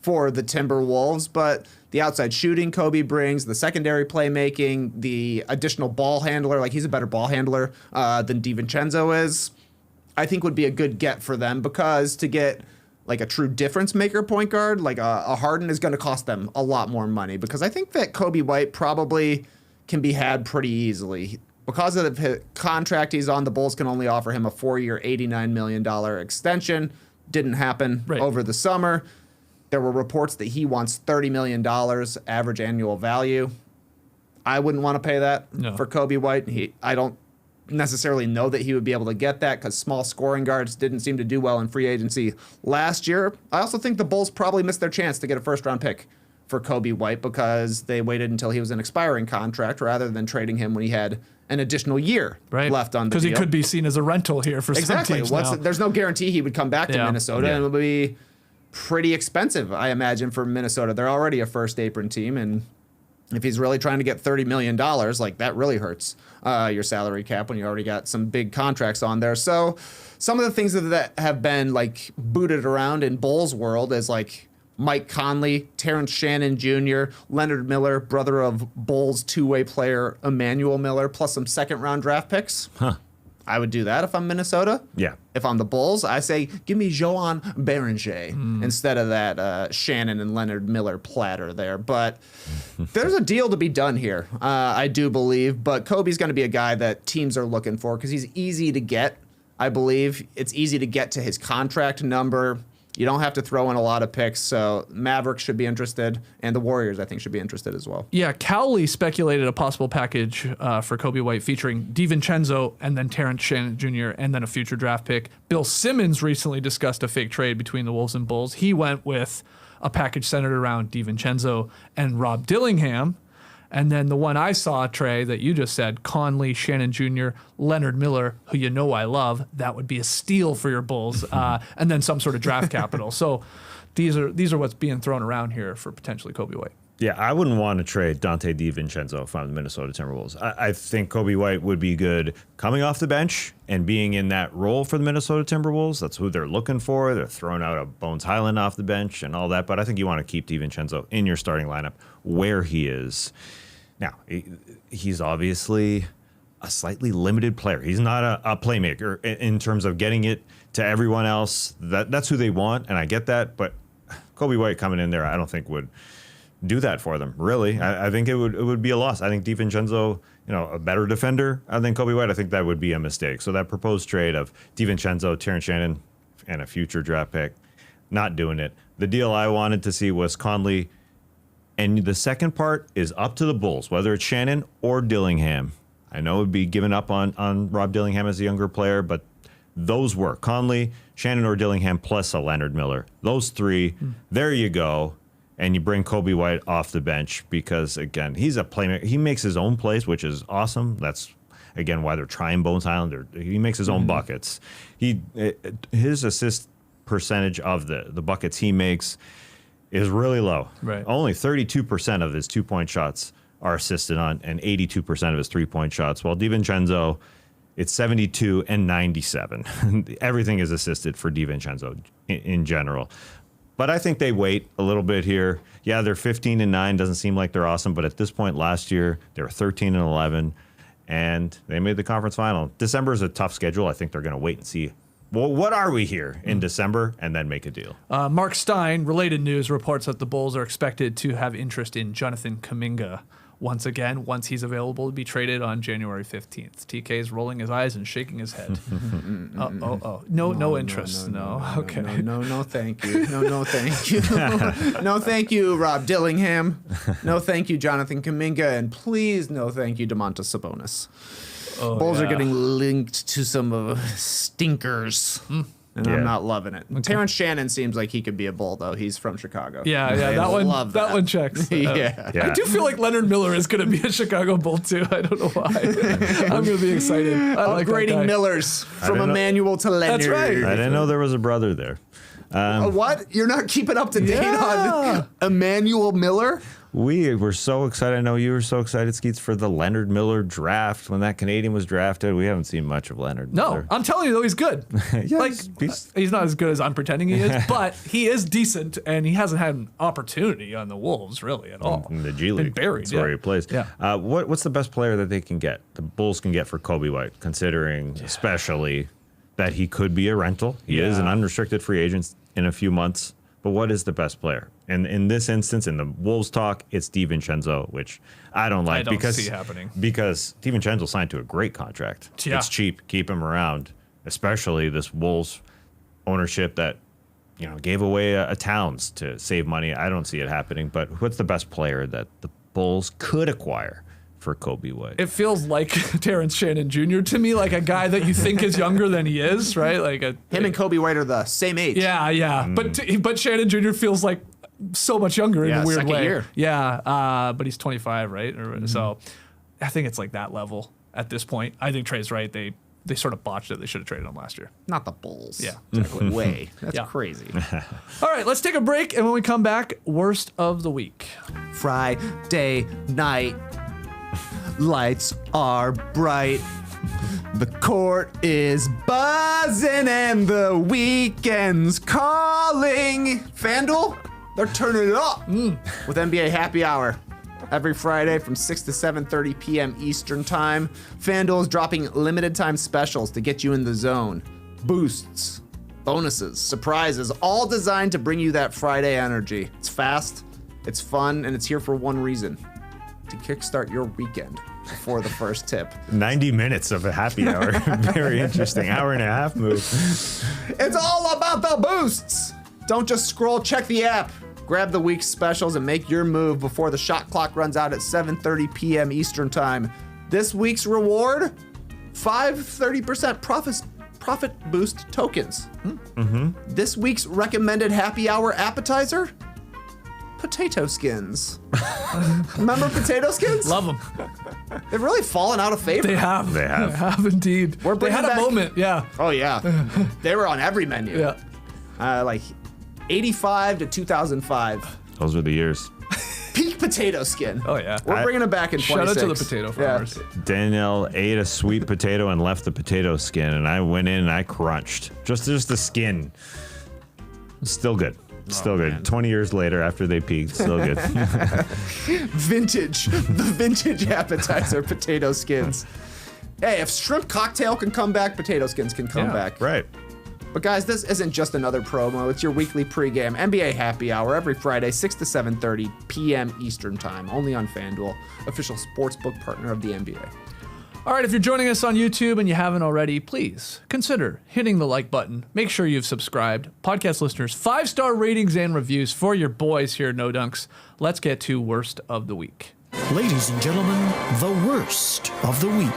for the Timberwolves. But the outside shooting Kobe brings, the secondary playmaking, the additional ball handler, like, he's a better ball handler than DiVincenzo is, I think would be a good get for them, because to get like a true difference maker point guard, like a Harden, is going to cost them a lot more money, because I think that Coby White probably can be had pretty easily. Because of the contract he's on, the Bulls can only offer him a 4-year, $89 million extension. Didn't happen over the summer. There were reports that he wants $30 million average annual value. I wouldn't want to pay that for Coby White. I don't necessarily know that he would be able to get that, because small scoring guards didn't seem to do well in free agency last year. I also think the Bulls probably missed their chance to get a first-round pick for Coby White, because they waited until he was an expiring contract rather than trading him when he had an additional year left on the deal. Because he could be seen as a rental here for some teams now. There's no guarantee he would come back to Minnesota, and it would be pretty expensive, I imagine, for Minnesota. They're already a first apron team, and if he's really trying to get $30 million, like, that really hurts your salary cap when you already got some big contracts on there. So some of the things that have been, like, booted around in Bulls world is, like, Mike Conley, Terrence Shannon Jr., Leonard Miller, brother of Bulls two-way player Emmanuel Miller, plus some second-round draft picks. I would do that if I'm Minnesota. Yeah. If I'm the Bulls, I say, give me Joan Beranger instead of that Shannon and Leonard Miller platter there. But there's a deal to be done here, I do believe. But Kobe's going to be a guy that teams are looking for, because he's easy to get, I believe. It's easy to get to his contract number. You don't have to throw in a lot of picks, so Mavericks should be interested, and the Warriors, I think, should be interested as well. Yeah, Cowley speculated a possible package for Coby White featuring DiVincenzo and then Terrence Shannon Jr. and then a future draft pick. Bill Simmons recently discussed a fake trade between the Wolves and Bulls. He went with a package centered around DiVincenzo and Rob Dillingham. And then the one I saw, Trey, that you just said, Conley, Shannon Jr., Leonard Miller, who you know I love, that would be a steal for your Bulls, and then some sort of draft capital. So these are what's being thrown around here for potentially Coby White. Yeah, I wouldn't want to trade Dante DiVincenzo from the Minnesota Timberwolves. I think Coby White would be good coming off the bench and being in that role for the Minnesota Timberwolves. That's who they're looking for. They're throwing out a Bones Highland off the bench and all that. But I think you want to keep DiVincenzo in your starting lineup where he is. Now, he's obviously a slightly limited player. He's not a playmaker in terms of getting it to everyone else. That's who they want, and I get that. But Coby White coming in there, I don't think would do that for them, really. I think it would be a loss. I think DiVincenzo, a better defender than Coby White, I think that would be a mistake. So that proposed trade of DiVincenzo, Terrence Shannon, and a future draft pick. Not doing it. The deal I wanted to see was Conley, and the second part is up to the Bulls, whether it's Shannon or Dillingham. I know it would be given up on Rob Dillingham as a younger player, but those were Conley, Shannon or Dillingham plus a Leonard Miller. Those three, there you go. And you bring Coby White off the bench because, again, he's a playmaker. He makes his own plays, which is awesome. That's, again, why they're trying Bones Island. He makes his own buckets. His assist percentage of the buckets he makes is really low. Right. Only 32% of his 2-point shots are assisted on and 82% of his 3-point shots, while DiVincenzo, it's 72 and 97. Everything is assisted for DiVincenzo in general. But I think they wait a little bit here. Yeah, they're 15 and 9. Doesn't seem like they're awesome, but at this point last year, they were 13 and 11, and they made the conference final. December is a tough schedule. I think they're going to wait and see. Well, what are we here in December, and then make a deal? Mark Stein, related news, reports that the Bulls are expected to have interest in Jonathan Kuminga once he's available to be traded on January 15th. TK is rolling his eyes and shaking his head. No interest. No. Okay. No, thank you. No, thank you. No, thank you, Rob Dillingham. No, thank you, Jonathan Kuminga. And please, no, thank you, Domantas Sabonis. Bulls are getting linked to some stinkers. And I'm not loving it. Okay. Terrence Shannon seems like he could be a Bull, though. He's from Chicago. Yeah, that one checks. Yeah. I do feel like Leonard Miller is going to be a Chicago Bull, too. I don't know why. I'm going to be excited. Upgrading Millers from Emmanuel to Leonard. That's right. I didn't know there was a brother there. What? You're not keeping up to date on Emmanuel Miller? We were so excited. I know you were so excited, Skeets, for the Leonard Miller draft. When that Canadian was drafted, we haven't seen much of Leonard Miller. No, I'm telling you, though, he's good. He's not as good as I'm pretending he is, but he is decent, and he hasn't had an opportunity on the Wolves, really, at all. In the G League. Been buried, That's where he plays. Yeah. What's the best player that they can get, the Bulls can get for Coby White, considering especially that he could be a rental? He is an unrestricted free agent in a few months. But what is the best player? And in this instance, in the Wolves talk, it's DiVincenzo, which I don't like because see happening. Because DiVincenzo signed to a great contract. Yeah. It's cheap. Keep him around, especially this Wolves ownership that gave away a Towns to save money. I don't see it happening. But what's the best player that the Bulls could acquire for Coby White? It feels like Terrence Shannon Jr. to me, like a guy that you think is younger than he is, right? Him and Coby White are the same age. Yeah. But Shannon Jr. feels like so much younger in a weird way. Year. Yeah, but he's 25, right? So I think it's like that level at this point. I think Trey's right. They sort of botched it. They should have traded him last year. Not the Bulls. Yeah, exactly. Way. That's crazy. All right, let's take a break, and when we come back, worst of the week. Friday night. Lights are bright. The court is buzzing and the weekend's calling. FanDuel, they're turning it up with NBA Happy Hour. Every Friday from 6 to 7:30 p.m. Eastern Time, FanDuel is dropping limited time specials to get you in the zone. Boosts, bonuses, surprises, all designed to bring you that Friday energy. It's fast, it's fun, and it's here for one reason: to kickstart your weekend before the first tip. 90 minutes of a happy hour. Very interesting. Hour and a half move. It's all about the boosts. Don't just scroll, check the app. Grab the week's specials and make your move before the shot clock runs out at 7:30 p.m. Eastern Time. This week's reward, 30% profit boost tokens. This week's recommended happy hour appetizer, potato skins. Remember potato skins? Love them. They've really fallen out of favor. They have. They have indeed. They had a moment, yeah. Oh, yeah. They were on every menu. Yeah. Like 85 to 2005. Those were the years. Peak potato skin. Oh, yeah. We're bringing it back in 26. Shout out to the potato farmers. Yeah. Danielle ate a sweet potato and left the potato skin, and I went in and I crunched. Just the skin. Still good. Still good. Man. 20 years later after they peaked, still good. Vintage. The vintage appetizer potato skins. Hey, if shrimp cocktail can come back, potato skins can come back. Right. But guys, this isn't just another promo. It's your weekly pregame NBA Happy Hour every Friday, 6 to 7:30 p.m. Eastern Time, only on FanDuel, official sportsbook partner of the NBA. All right, if you're joining us on YouTube and you haven't already, please consider hitting the like button. Make sure you've subscribed. Podcast listeners, 5-star ratings and reviews for your boys here at No Dunks. Let's get to Worst of the Week. Ladies and gentlemen, the worst of the week.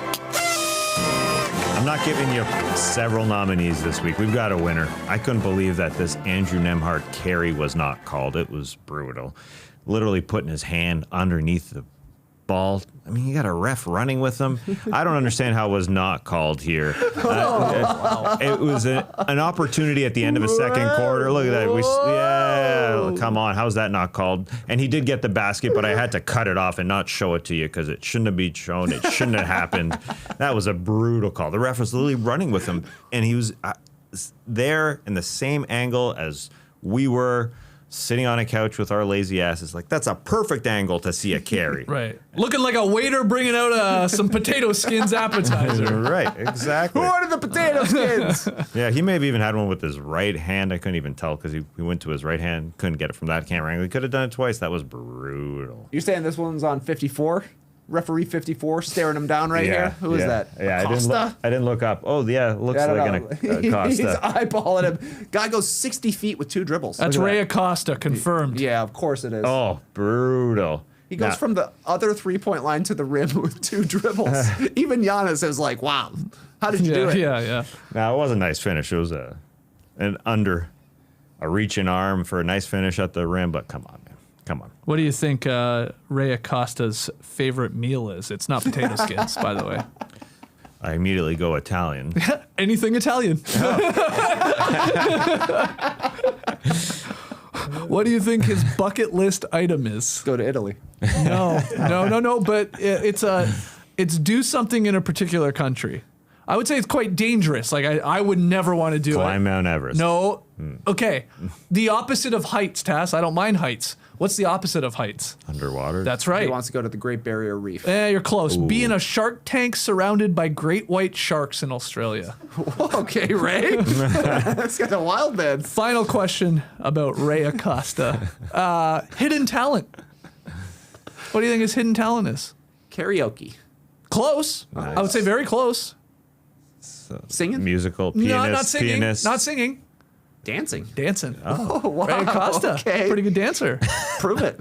I'm not giving you several nominees this week. We've got a winner. I couldn't believe that this Andrew Nembhard carry was not called. It was brutal. Literally putting his hand underneath the ball. I mean, you got a ref running with him. I don't understand how it was not called here. It was an opportunity at the end of a second quarter. Look at that. Yeah, come on. How's that not called? And he did get the basket, but I had to cut it off and not show it to you because it shouldn't have been shown. It shouldn't have happened. That was a brutal call. The ref was literally running with him, and he was there in the same angle as we were, sitting on a couch with our lazy asses. Like, that's a perfect angle to see a carry. Right. Looking like a waiter bringing out some potato skins appetizer. Right, exactly. Who ordered the potato skins? Yeah, he may have even had one with his right hand. I couldn't even tell because he went to his right hand, couldn't get it from that camera angle. He could have done it twice. That was brutal. You're saying this one's on 54? Referee 54 staring him down right here? Who is that? Yeah, Acosta? I didn't look up. Oh, yeah, looks like an Acosta. He's eyeballing him. Guy goes 60 feet with 2 dribbles. That's Ray Acosta, confirmed. Yeah, of course it is. Oh, brutal. He goes from the other 3-point line to the rim with 2 dribbles. Even Giannis is like, wow, how did you do it? Yeah. No, it was a nice finish. It was an reaching arm for a nice finish at the rim, but come on, man. Come on. What do you think Ray Acosta's favorite meal is? It's not potato skins, by the way. I immediately go Italian. Anything Italian. What do you think his bucket list item is? Go to Italy. No. But it's do something in a particular country. I would say it's quite dangerous. Like I would never want to do Climb it. Mount Everest. No. Okay. The opposite of heights, Tass. I don't mind heights. What's the opposite of heights? Underwater. That's He right. wants to go to the Great Barrier Reef. You're close. Ooh. Be in a shark tank surrounded by great white sharks in Australia. Okay, Ray. That's got a wild man. Final question about Ray Acosta. Hidden talent. What do you think his hidden talent is? Karaoke. Close. Nice. I would say very close. Singing? Musical, No, pianist, not singing. pianist. Not singing. Dancing. Dancing. Oh, wow. Ray Acosta. Okay. Pretty good dancer. Prove it.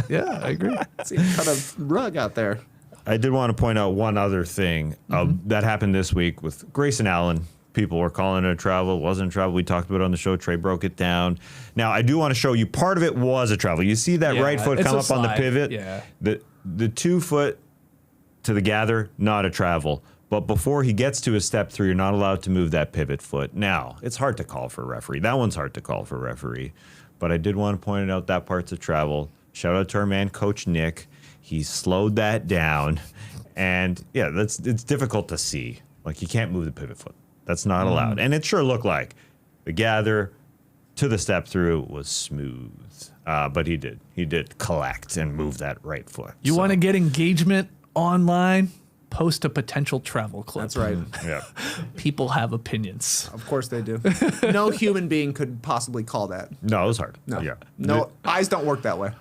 Yeah, I agree. See, cut a rug out there. I did want to point out one other thing that happened this week with Grayson Allen. People were calling it a travel. It wasn't a travel. We talked about it on the show. Trey broke it down. Now, I do want to show you part of it was a travel. You see that right foot it's come a up on the slide. pivot? Yeah. The 2 foot to the gather, not a travel. But before he gets to his step 3, you're not allowed to move that pivot foot. Now, it's hard to call for a referee. That one's hard to call for a referee. But I did want to point out that part's a travel. Shout out to our man, Coach Nick. He slowed that down. And, yeah, it's difficult to see. Like, you can't move the pivot foot. That's not allowed. And it sure looked like the gather to the step through was smooth. But he did collect and move that right foot. You want to get engagement online? Post a potential travel clip. That's right. Yeah. People have opinions. Of course they do. No human being could possibly call that. No, it was hard. No. Yeah. No, eyes don't work that way.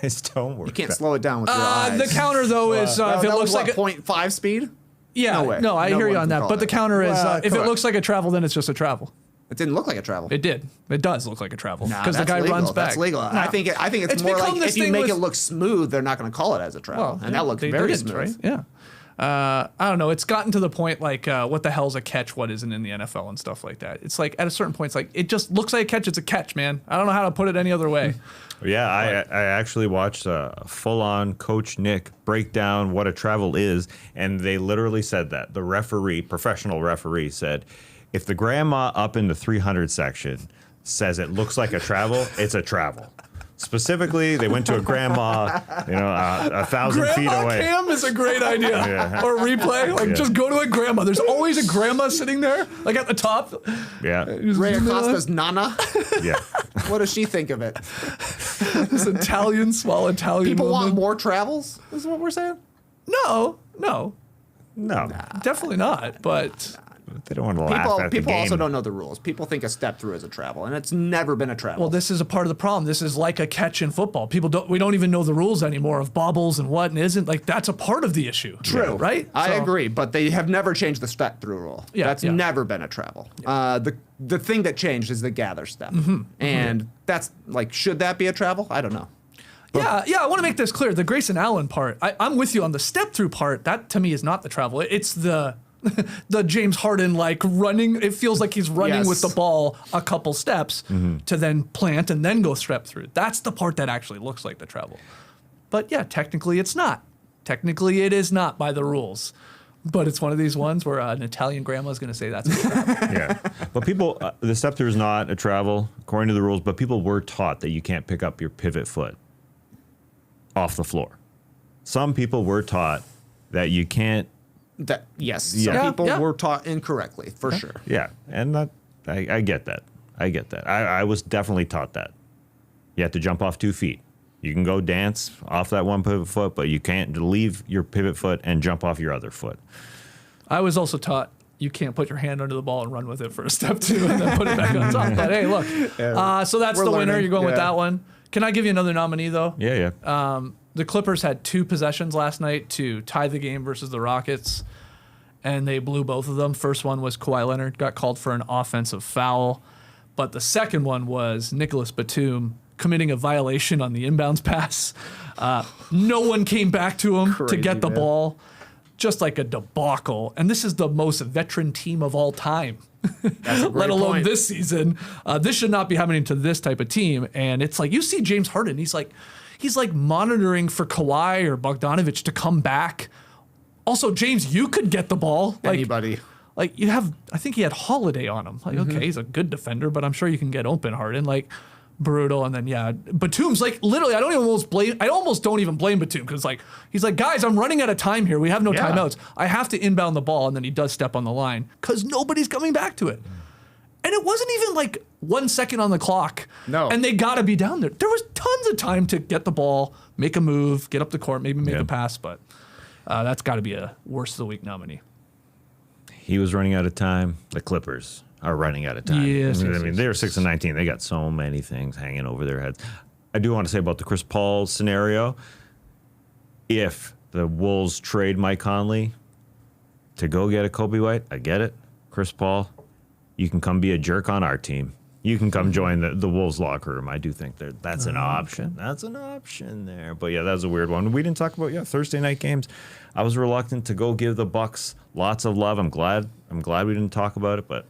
Eyes don't work. You can't slow it down with your eyes. The counter though is if it looks like a 0.5 speed. yeah. No way. No, I No hear you one on can that. call But the that. counter is Well, if it correct. looks like a travel, then it's just a travel. It didn't look like a travel. It did. It does look like a travel Nah, because the that's guy legal. runs back. That's legal. I think it's It's more become like this if you thing make with- it look smooth, they're not going to call it as a travel, and that looked they very didn't, smooth. right? Yeah. I don't know. It's gotten to the point like, what the hell's a catch? What isn't in the NFL and stuff like that. It's like at a certain point, it's like it just looks like a catch. It's a catch, man. I don't know how to put it any other way. Yeah, I actually watched a full-on Coach Nick break down what a travel is, and they literally said that. The referee, professional referee, said, if the grandma up in the 300 section says it looks like a travel, it's a travel. Specifically, they went to a grandma, 1,000 feet Grandma away. cam is a great idea. Yeah. Or replay. Like Yeah. just go to a grandma. There's always a grandma sitting there, like at the top. Yeah, Ray Acosta's Nana. yeah. What does she think of it? This Italian, small Italian People want woman. more travels. Is what we're saying. No, No. definitely not. But They don't want to laugh at People the game. also don't know the rules. People think a step through is a travel, and it's never been a travel. Well, this is a part of the problem. This is like a catch in football. We don't even know the rules anymore of bobbles and what and isn't. Like, that's a part of the issue. True. Right? I agree, but they have never changed the step through rule. Yeah, That's yeah. never been a travel. The thing that changed is the gather step. And that's like, should that be a travel? I don't know. Yeah, I want to make this clear. The Grayson Allen part, I'm with you on the step through part. That to me is not the travel. It's the James Harden like running. It feels like he's running Yes. with the ball a couple steps to then plant and then go step through. That's the part that actually looks like the travel. But yeah, technically it's not. Technically it is not by the rules. But it's one of these ones where an Italian grandma is going to say that's a travel. Yeah, but people, the step through is not a travel according to the rules. But people were taught that you can't pick up your pivot foot off the floor. Some people were taught that you can't. Yes, Yeah. some people Yeah. were taught incorrectly, for sure. Yeah, and I get that. I get that. I was definitely taught that. You have to jump off 2 feet. You can go dance off that one pivot foot, but you can't leave your pivot foot and jump off your other foot. I was also taught you can't put your hand under the ball and run with it for a step two and then put it back on top. But hey, look. So that's We're the winner. learning. You're going with Yeah. that one. Can I give you another nominee, though? Yeah. The Clippers had 2 possessions last night to tie the game versus the Rockets, and they blew both of them. First one was Kawhi Leonard got called for an offensive foul, but the second one was Nicholas Batum committing a violation on the inbounds pass. No one came back to him to Crazy, get the man. ball. Just like a debacle. And this is the most veteran team of all time. That's a great Let alone point. this season. This should not be happening to this type of team. And it's like, you see James Harden, he's like monitoring for Kawhi or Bogdanovich to come back. Also, James, you could get the ball. Like, Anybody. like you have, I think he had Holiday on him. Like, okay, he's a good defender, but I'm sure you can get open Harden. Like, brutal. And then, yeah, Batum's like, literally, I almost don't even blame Batum because, like, he's like, guys, I'm running out of time here. We have no Yeah. timeouts. I have to inbound the ball. And then he does step on the line because nobody's coming back to it. And it wasn't even like 1 second on the clock. No. And they got to be down there. There was tons of time to get the ball, make a move, get up the court, maybe make Yeah. a pass. But that's got to be a worst of the week nominee. He was running out of time. The Clippers are running out of time. Yes, I yes, mean, yes, they were 6-19. They got so many things hanging over their heads. I do want to say about the Chris Paul scenario. If the Wolves trade Mike Conley to go get a Coby White, I get it. Chris Paul, you can come be a jerk on our team. You can come join the Wolves locker room. I do think that's an option. That's an option there. But yeah, that was a weird one. We didn't talk about Thursday night games. I was reluctant to go give the Bucks lots of love. I'm glad we didn't talk about it, but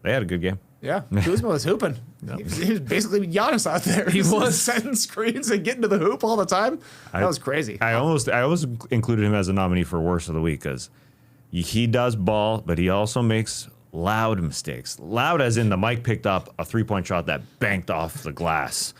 they had a good game. Yeah, Kuzma was hooping. He was basically Giannis out there. He was. setting screens and getting to the hoop all the time. That was crazy. I almost included him as a nominee for worst of the week because he does ball, but he also makes loud mistakes. Loud as in the Mike picked up a 3-point shot that banked off the glass.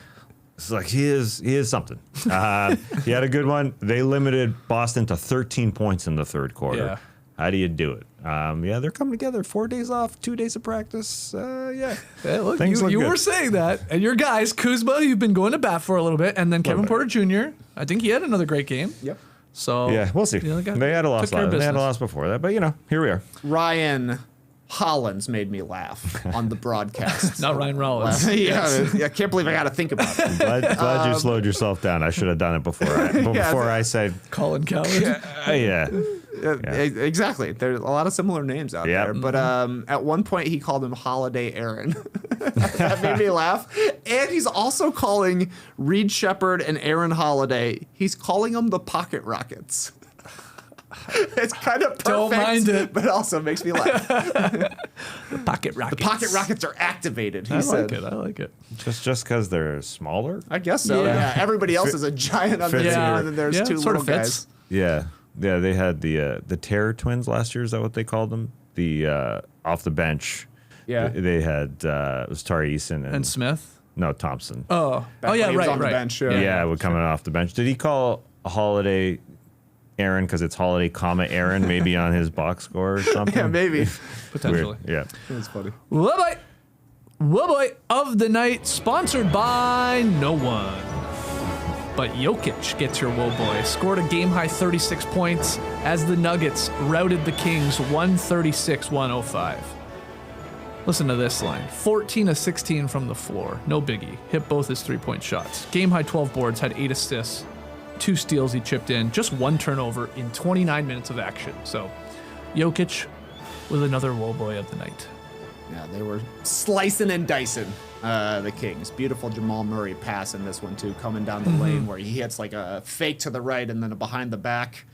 It's like he is something. He had a good one. They limited Boston to 13 points in the third quarter. Yeah. How do you do it? They're coming together. 4 days off, 2 days of practice. Yeah. Hey, look, Things look you good. were saying that. And your guys, Kuzma, you've been going to bat for a little bit. And then Kevin bit. Porter Jr., I think he had another great game. Yep. So Yeah, we'll see. they They had a loss. took care of They had a business. loss before that, but here we are. Ryan Hollins made me laugh on the broadcast. Not Ryan Rollins. Yeah, I can't believe I got to think about it. Glad you slowed yourself down. I should have done it before I said, Colin Coward. yeah. Exactly. There's a lot of similar names out Yeah. there. But at one point, he called him Holiday Aaron. That made me laugh. And he's also calling Reed Shepherd and Aaron Holiday, he's calling them the Pocket Rockets. It's kind of perfect, Don't mind it. but it also makes me laugh. Pocket Rockets. The Pocket Rockets are activated, he I said. like it. I like it. Just because they're smaller? I guess so. Yeah. Yeah. Everybody else is a giant on the fits team, in. and then there's Yeah, two sort little of fits. guys. Yeah. Yeah, they had the Terror Twins last year. Is that what they called them? The off the bench. Yeah. They had, it was Tari Eason And Smith. no, Thompson. Oh, Back when yeah, he was right, on the right. bench, yeah, would coming off the bench. Did he call a Holiday Aaron because it's Holiday, Aaron, maybe on his box score or something? Yeah, maybe. Potentially. Weird. Yeah. That's funny. Whoa boy of the night, sponsored by no one. but Jokic gets your woe boy. Scored a game-high 36 points as the Nuggets routed the Kings 136-105. Listen to this line. 14 of 16 from the floor. No biggie. Hit both his three-point shots. Game-high 12 boards, had 8 assists, 2 steals he chipped in, just 1 turnover in 29 minutes of action. So Jokic with another woe boy of the night. Yeah, they were slicing and dicing the Kings. Beautiful Jamal Murray pass in this one, too, coming down the lane where he hits like a fake to the right and then a behind the back.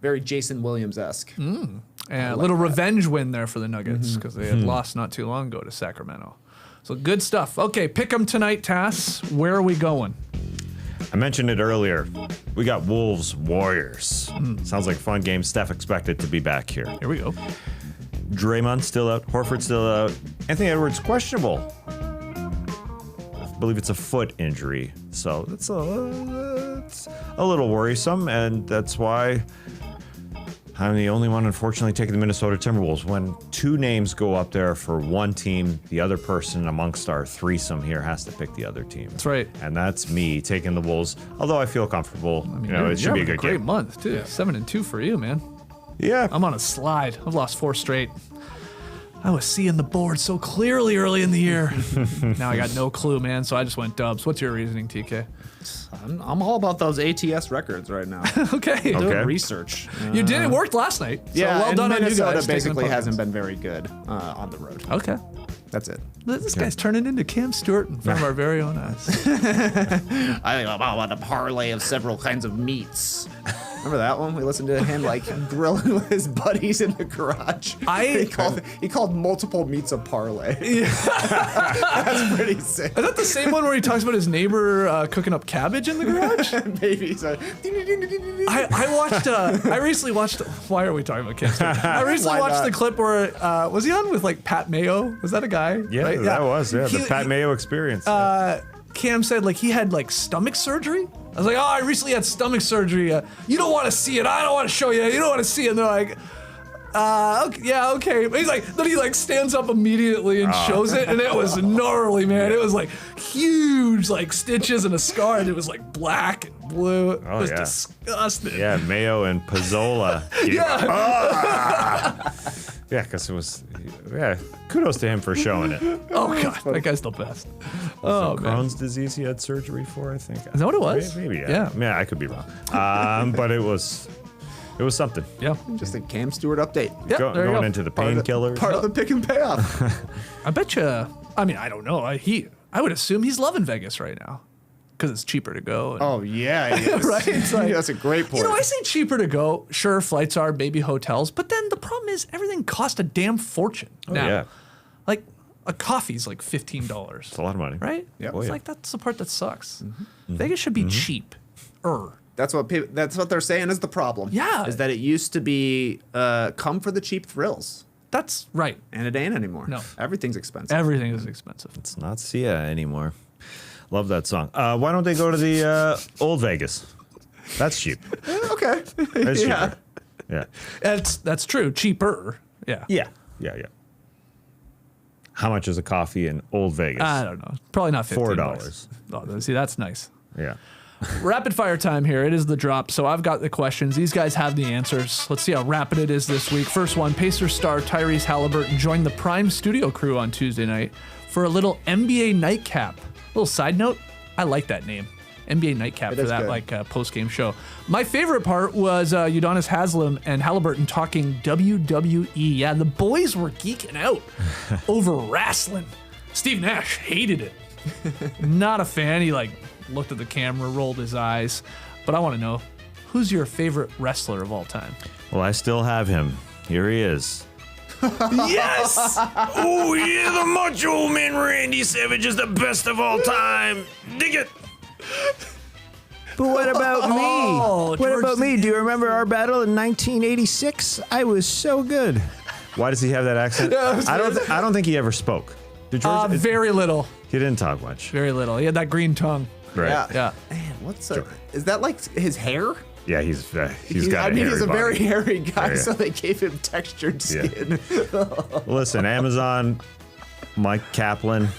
Very Jason Williams-esque. And a little revenge win there for the Nuggets because they had lost not too long ago to Sacramento. So good stuff. Okay, pick 'em tonight, Tass. Where are we going? I mentioned it earlier. We got Wolves Warriors. Sounds like a fun game. Steph expected to be back here. Here we go. Draymond still out. Horford still out. Anthony Edwards questionable. I believe it's a foot injury. So that's a little worrisome, and that's why I'm the only one, unfortunately, taking the Minnesota Timberwolves. When 2 names go up there for one team, the other person amongst our threesome here has to pick the other team. That's right. And that's me taking the Wolves, although I feel comfortable. It should be a good great game. month, too. 7-2 for you, man. Yeah. I'm on a slide. I've lost 4 straight. I was seeing the board so clearly early in the year. Now I got no clue, man, so I just went dubs. What's your reasoning, TK? I'm all about those ATS records right now. Okay. Doing research. You did. It worked last night. So Yeah, well and done Minnesota on you guys. basically taking the hasn't puck. been very good on the road. Okay. That's it. This guy's turning into Cam Stewart in front of our very own eyes. I think about a parlay of several kinds of meats. Remember that one? We listened to him like grilling with his buddies in the garage. He called multiple meats a parlay. Yeah. That's pretty sick. Is that the same one where he talks about his neighbor cooking up cabbage in the garage? Maybe so. I recently watched. Why are we talking about Cam Stewart? I recently Why watched not? the clip where was he on with like Pat Mayo? Was that a guy? Yeah, Right? that was. Yeah, the He- Pat Mayo experience. Cam said like he had like stomach surgery. I was like, oh, I recently had stomach surgery. You don't want to see it. I don't want to show you. You don't want to see it. And they're like, okay, yeah, okay. But he's like, then he like stands up immediately and shows it, and it was gnarly, man. It was like huge, like stitches and a scar, and it was like black and blue. It was disgusting. Yeah, Mayo and Pizzola. Yeah, because it was. Yeah, kudos to him for showing it. Oh god, that guy's the best. Oh man. Crohn's disease he had surgery for, I think. Is that what it was? Maybe, Yeah. Yeah, I could be wrong. But it was something. Yeah. Just a Cam Stewart update. Yeah, there you Going go. into the painkillers. Part of the pick and payoff. I bet you. I mean, I don't know. I would assume he's loving Vegas right now because it's cheaper to go. and- Oh yeah, he is. Right? It's like- That's a great point. You know, I say cheaper to go. Sure, flights are, maybe hotels, but then the problem is everything costs a damn fortune now. yeah. Like a coffee's like $15, It's a lot of money. right? Yep. It's Oh, yeah. like that's the part that sucks. Vegas should be cheap. That's what they're saying is the problem. Yeah. is that it used to be come for the cheap thrills, That's right. and it ain't anymore. No. Everything's expensive. Everything is expensive. It's not Sia anymore. Love that song. Why don't they go to the old Vegas? That's cheap. Okay. That's Yeah. cheaper. Yeah. That's true. Cheaper. Yeah. Yeah. How much is a coffee in old Vegas? I don't know. Probably not $15. $4. Oh, see, that's nice. Yeah. Rapid fire time here. It is the drop. So I've got the questions. These guys have the answers. Let's see how rapid it is this week. First one, Pacers star Tyrese Halliburton joined the Prime Studio crew on Tuesday night for a little NBA nightcap. Little side note, I like that name. NBA nightcap It for is that good. post-game show. My favorite part was Udonis Haslem and Halliburton talking WWE. Yeah, the boys were geeking out over wrestling. Steve Nash hated it. Not a fan. He looked at the camera, rolled his eyes. But I want to know, who's your favorite wrestler of all time? Well, I still have him. Here he is. Yes! Oh, yeah, the Macho Man Randy Savage is the best of all time. Dig it. But what about me? Oh, what George about me? Do you remember our battle in 1986? I was so good. Why does he have that accent? I don't think he ever spoke. Did George? Very little. He didn't talk much. Very little. He had that green tongue. Right. Yeah. Man, is that like his hair? Yeah, he's got a he's hairy a very body. hairy guy, Yeah. so they gave him textured Yeah. skin. Listen, Amazon, Mike Kaplan,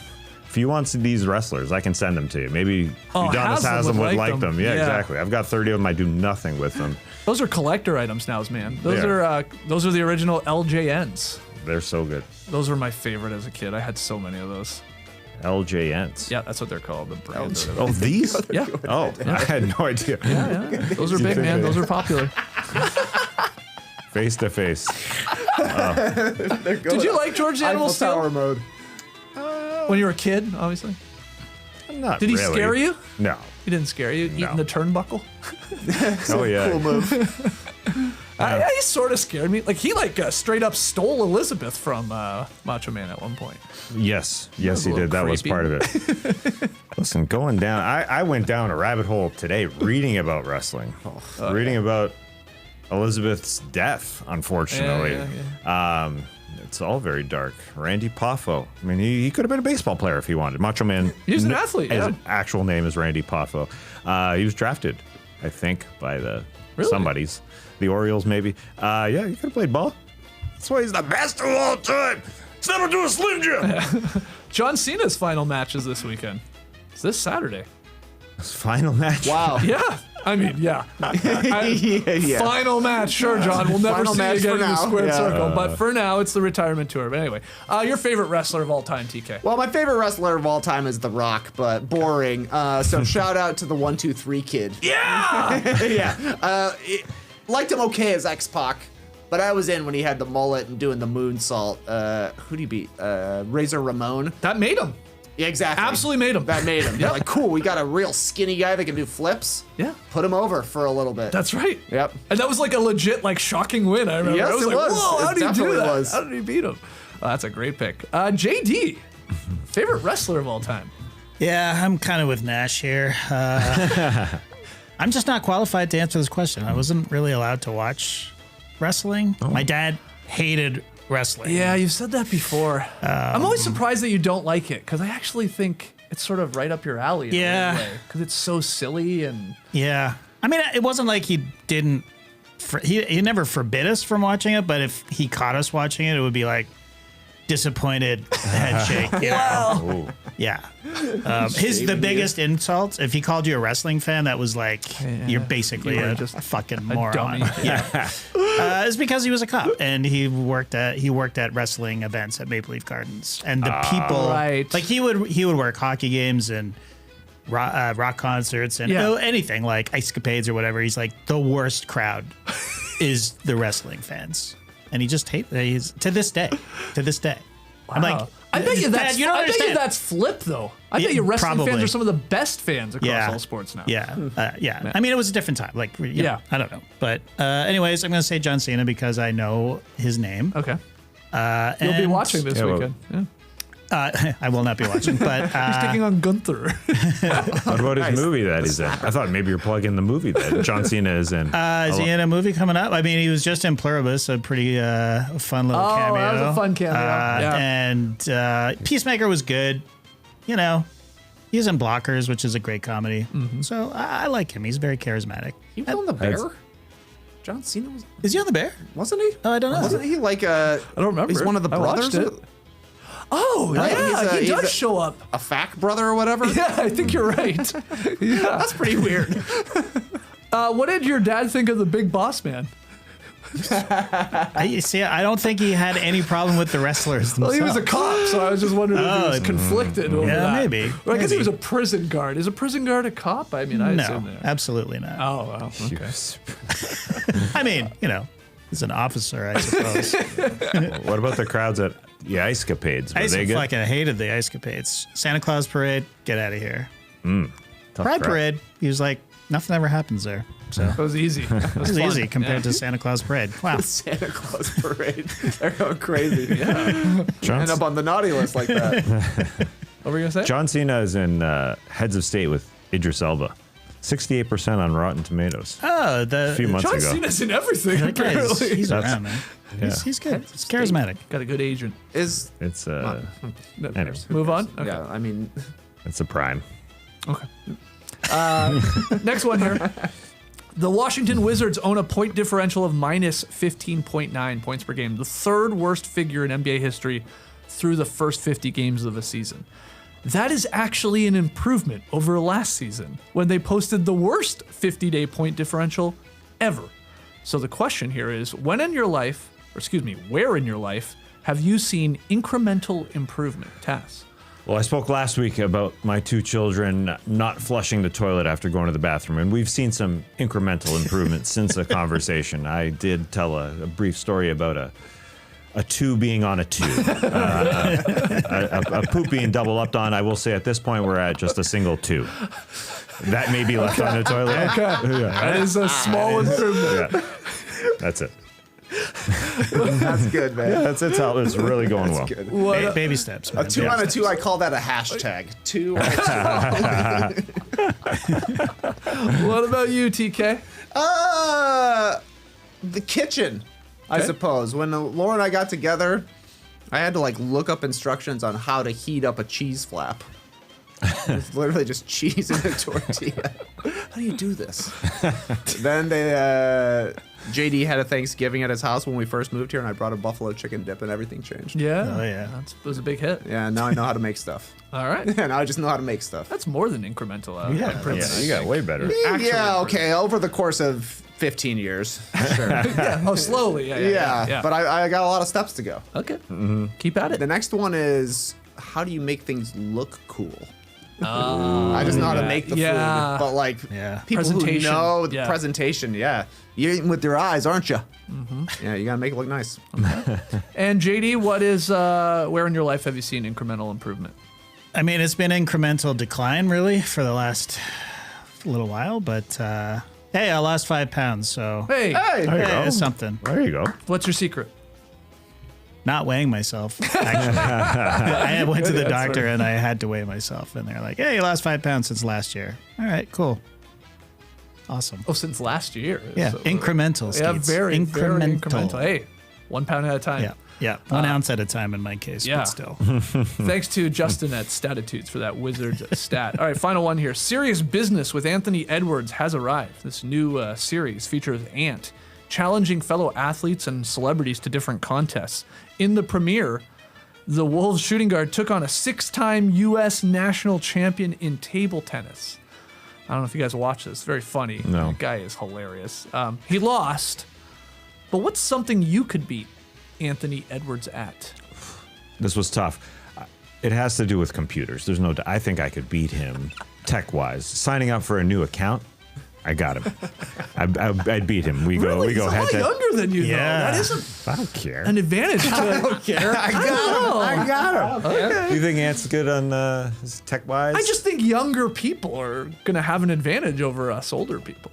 If you want these wrestlers, I can send them to you. Maybe Udonis Haslam Haslam would would like like them. them. Yeah, Yeah. exactly. I've got 30 of them. I do nothing with them. Those are collector items now, man. Those are the original LJNs. They're so good. Those were my favorite as a kid. I had so many of those. LJNs. Yeah, that's what they're called. The brand. Oh, these? Yeah. Oh, I had no idea. Yeah. Those are big, man. Those are popular. Face to face. Did you like George the Animal Eiffel Tower Steel mode. when you were a kid? Obviously. Not Did he really. scare you? No. He didn't scare you. Eating the turnbuckle. Oh, yeah. Cool move. He sort of scared me. Like he straight up stole Elizabeth from Macho Man at one point. Yes, he a little did. That was creepy. part of it. Listen, going down, I went down a rabbit hole today reading about wrestling, reading about Elizabeth's death. Unfortunately, it's all very dark. Randy Poffo. I mean, he could have been a baseball player if he wanted. Macho Man. He's an athlete. His Yeah. actual name is Randy Poffo. He was drafted, I think, by Really? somebody's, the Orioles maybe. Yeah, he could have played ball. That's why he's the best of all time. Step into a Slim Jim. John Cena's final match is this weekend. It's this Saturday. Final match. Wow. Yeah. I mean, yeah. Yeah. Final match. Sure, John. We'll never Final see you match again for in the now. squared Yeah. circle. But for now, it's the retirement tour. But anyway, your favorite wrestler of all time, TK. Well, my favorite wrestler of all time is The Rock, but boring. So shout out to the 1-2-3 kid. Yeah. Yeah. Liked him okay as X-Pac, but I was in when he had the mullet and doing the moonsault. Who'd he beat? Razor Ramon. That made him. Yeah, exactly. Absolutely made him. That made him. They're like, cool, we got a real skinny guy that can do flips. Yeah. Put him over for a little bit. That's right. Yep. And that was like a legit, shocking win. I remember. Yes, I was it like, was. whoa, It how did he do definitely that? was. How did he beat him? Oh, that's a great pick. JD, favorite wrestler of all time. Yeah, I'm kind of with Nash here. I'm just not qualified to answer this question. I wasn't really allowed to watch wrestling. My dad hated wrestling. Yeah, you've said that before. I'm always surprised that you don't like it because I actually think it's sort of right up your alley. Yeah. Because it's so silly and. Yeah. I mean, it wasn't like he didn't. He never forbid us from watching it, but if he caught us watching it, it would be like disappointed head shake. You know? Yeah. The biggest insult, if he called you a wrestling fan, that was like, you're basically You were a just fucking moron. dummy. Yeah. It's because he was a cop and he worked at wrestling events at Maple Leaf Gardens. And the people, Right. like he would work hockey games and rock concerts and anything like Ice-Capades or whatever. He's like, the worst crowd is the wrestling fans. And he just hates he's to this day. I'm like, I bet you that's. Dad, you don't I bet you understand. that's flip though. I Yeah, bet you wrestling fans probably. are some of the best fans across Yeah. all sports now. Yeah. I mean, it was a different time. Like, you know, Yeah. I don't know. But anyways, I'm going to say John Cena because I know his name. Okay. You'll be and- watching this Yeah, well- weekend. Yeah. I will not be watching, but He's taking on Gunther. What about his movie that he's in? I thought maybe you're plugging the movie that John Cena is in. is he in a movie coming up? I mean, he was just in Pluribus, a pretty fun little Oh, cameo. that was a fun cameo. Yeah. And Peacemaker was good. You know, he's in Blockers, which is a great comedy. Mm-hmm. So I like him. He's very charismatic. He was on the Bear? John Cena Is he on the Bear? wasn't he? Oh, I don't know. Wasn't he like I don't remember. He's one of the I watched brothers? it. Oh, Right, yeah, he he's does a- show up. A FAC brother or whatever? Yeah, I think you're right. That's pretty weird. What did your dad think of the Big Boss Man? I don't think he had any problem with the wrestlers Well, themselves. he was a cop, so I was just wondering if he was conflicted over yeah, that. maybe. Well, I guess he Maybe. was a prison guard. Is a prison guard a cop? I mean, I assume No, that. absolutely not. Oh, wow. Okay. I mean, you know, he's an officer, I suppose. What about the crowds at the Ice-Capades? I Were used they to good? fucking hated the Ice-Capades. Santa Claus Parade, get out of here. Tough Pride crowd. Parade, he was like, nothing ever happens there. So That was easy. That it was fun. easy compared Yeah. to Santa Claus Parade. Wow. Santa Claus parade. They're going crazy. John, End up on the naughty list like that. What were you going to say? John Cena is in Heads of State with Idris Elba. 68% on Rotten Tomatoes. Oh, A few months John ago. Cena's in everything, that guy's, apparently. he's That's- around, man. yeah. He's good. He's charismatic. Got a good agent. Is It's anyways, Move on. Okay. Yeah, I mean, it's a prime. Okay. Next one here. The Washington Wizards own a point differential of minus 15.9 points per game, the third worst figure in NBA history through the first 50 games of the season. That is actually an improvement over last season when they posted the worst 50-day point differential ever. So the question here is, where in your life have you seen incremental improvement, Tass? Well, I spoke last week about my 2 children not flushing the toilet after going to the bathroom, and we've seen some incremental improvement since the conversation. I did tell a brief story about a 2 being on a 2. A poop being double upped on. I will say at this point we're at just a single 2. That may be left on the toilet. Okay. That is a small improvement. Yeah. That's it. That's good, man. Yeah, that's how it's really going well. Good. Baby steps. Man. A 2 on a 2, I call that a hashtag. 2 on a 2. What about you, TK? The kitchen, I suppose. When Laura and I got together, I had to look up instructions on how to heat up a cheese flap. It's literally just cheese in a tortilla. How do you do this? Then JD had a Thanksgiving at his house when we first moved here, and I brought a buffalo chicken dip, and everything changed. Yeah. Oh, yeah. That was a big hit. Yeah, now I know how to make stuff. All right. Yeah, now I just know how to make stuff. That's more than incremental. Yeah, you got way better. Yeah, okay, over the course of 15 years. Sure. Oh, slowly. Yeah. But I got a lot of steps to go. Okay. Keep at it. The next one is, how do you make things look cool? I just know how to make the food, but people who Presentation. know the presentation, you're eating with your eyes, aren't you? Yeah, you gotta make it look nice. And JD, where in your life have you seen incremental improvement? I mean, it's been incremental decline really for the last little while, but hey, I lost 5 pounds, so Hey, There you go. it's something. There you go. what's your secret? Not weighing myself. Actually, I went to the doctor and I had to weigh myself, and they're like, "Hey, you lost 5 pounds since last year." All right, cool, awesome. Oh, since last year. Yeah, So, incremental. Yeah, Skeets. very incremental. incremental. Hey, 1 pound at a time. Yeah, 1 ounce at a time in my case, yeah. but still. Thanks to Justin at Statitudes for that wizard stat. All right, final one here. Serious Business with Anthony Edwards has arrived. This new series features Ant challenging fellow athletes and celebrities to different contests. In the premiere, the Wolves shooting guard took on a 6-time U.S. national champion in table tennis. I don't know if you guys watch this. Very funny. No. That guy is hilarious. He lost, but what's something you could beat Anthony Edwards at? This was tough. It has to do with computers. There's no. I think I could beat him tech-wise. Signing up for a new account, I got him. I'd beat him. We go He's a head lot to. younger than you, Yeah. though. That is I don't care. an advantage. I don't care. I got him. You think Ant's good on tech-wise? I just think younger people are going to have an advantage over us older people.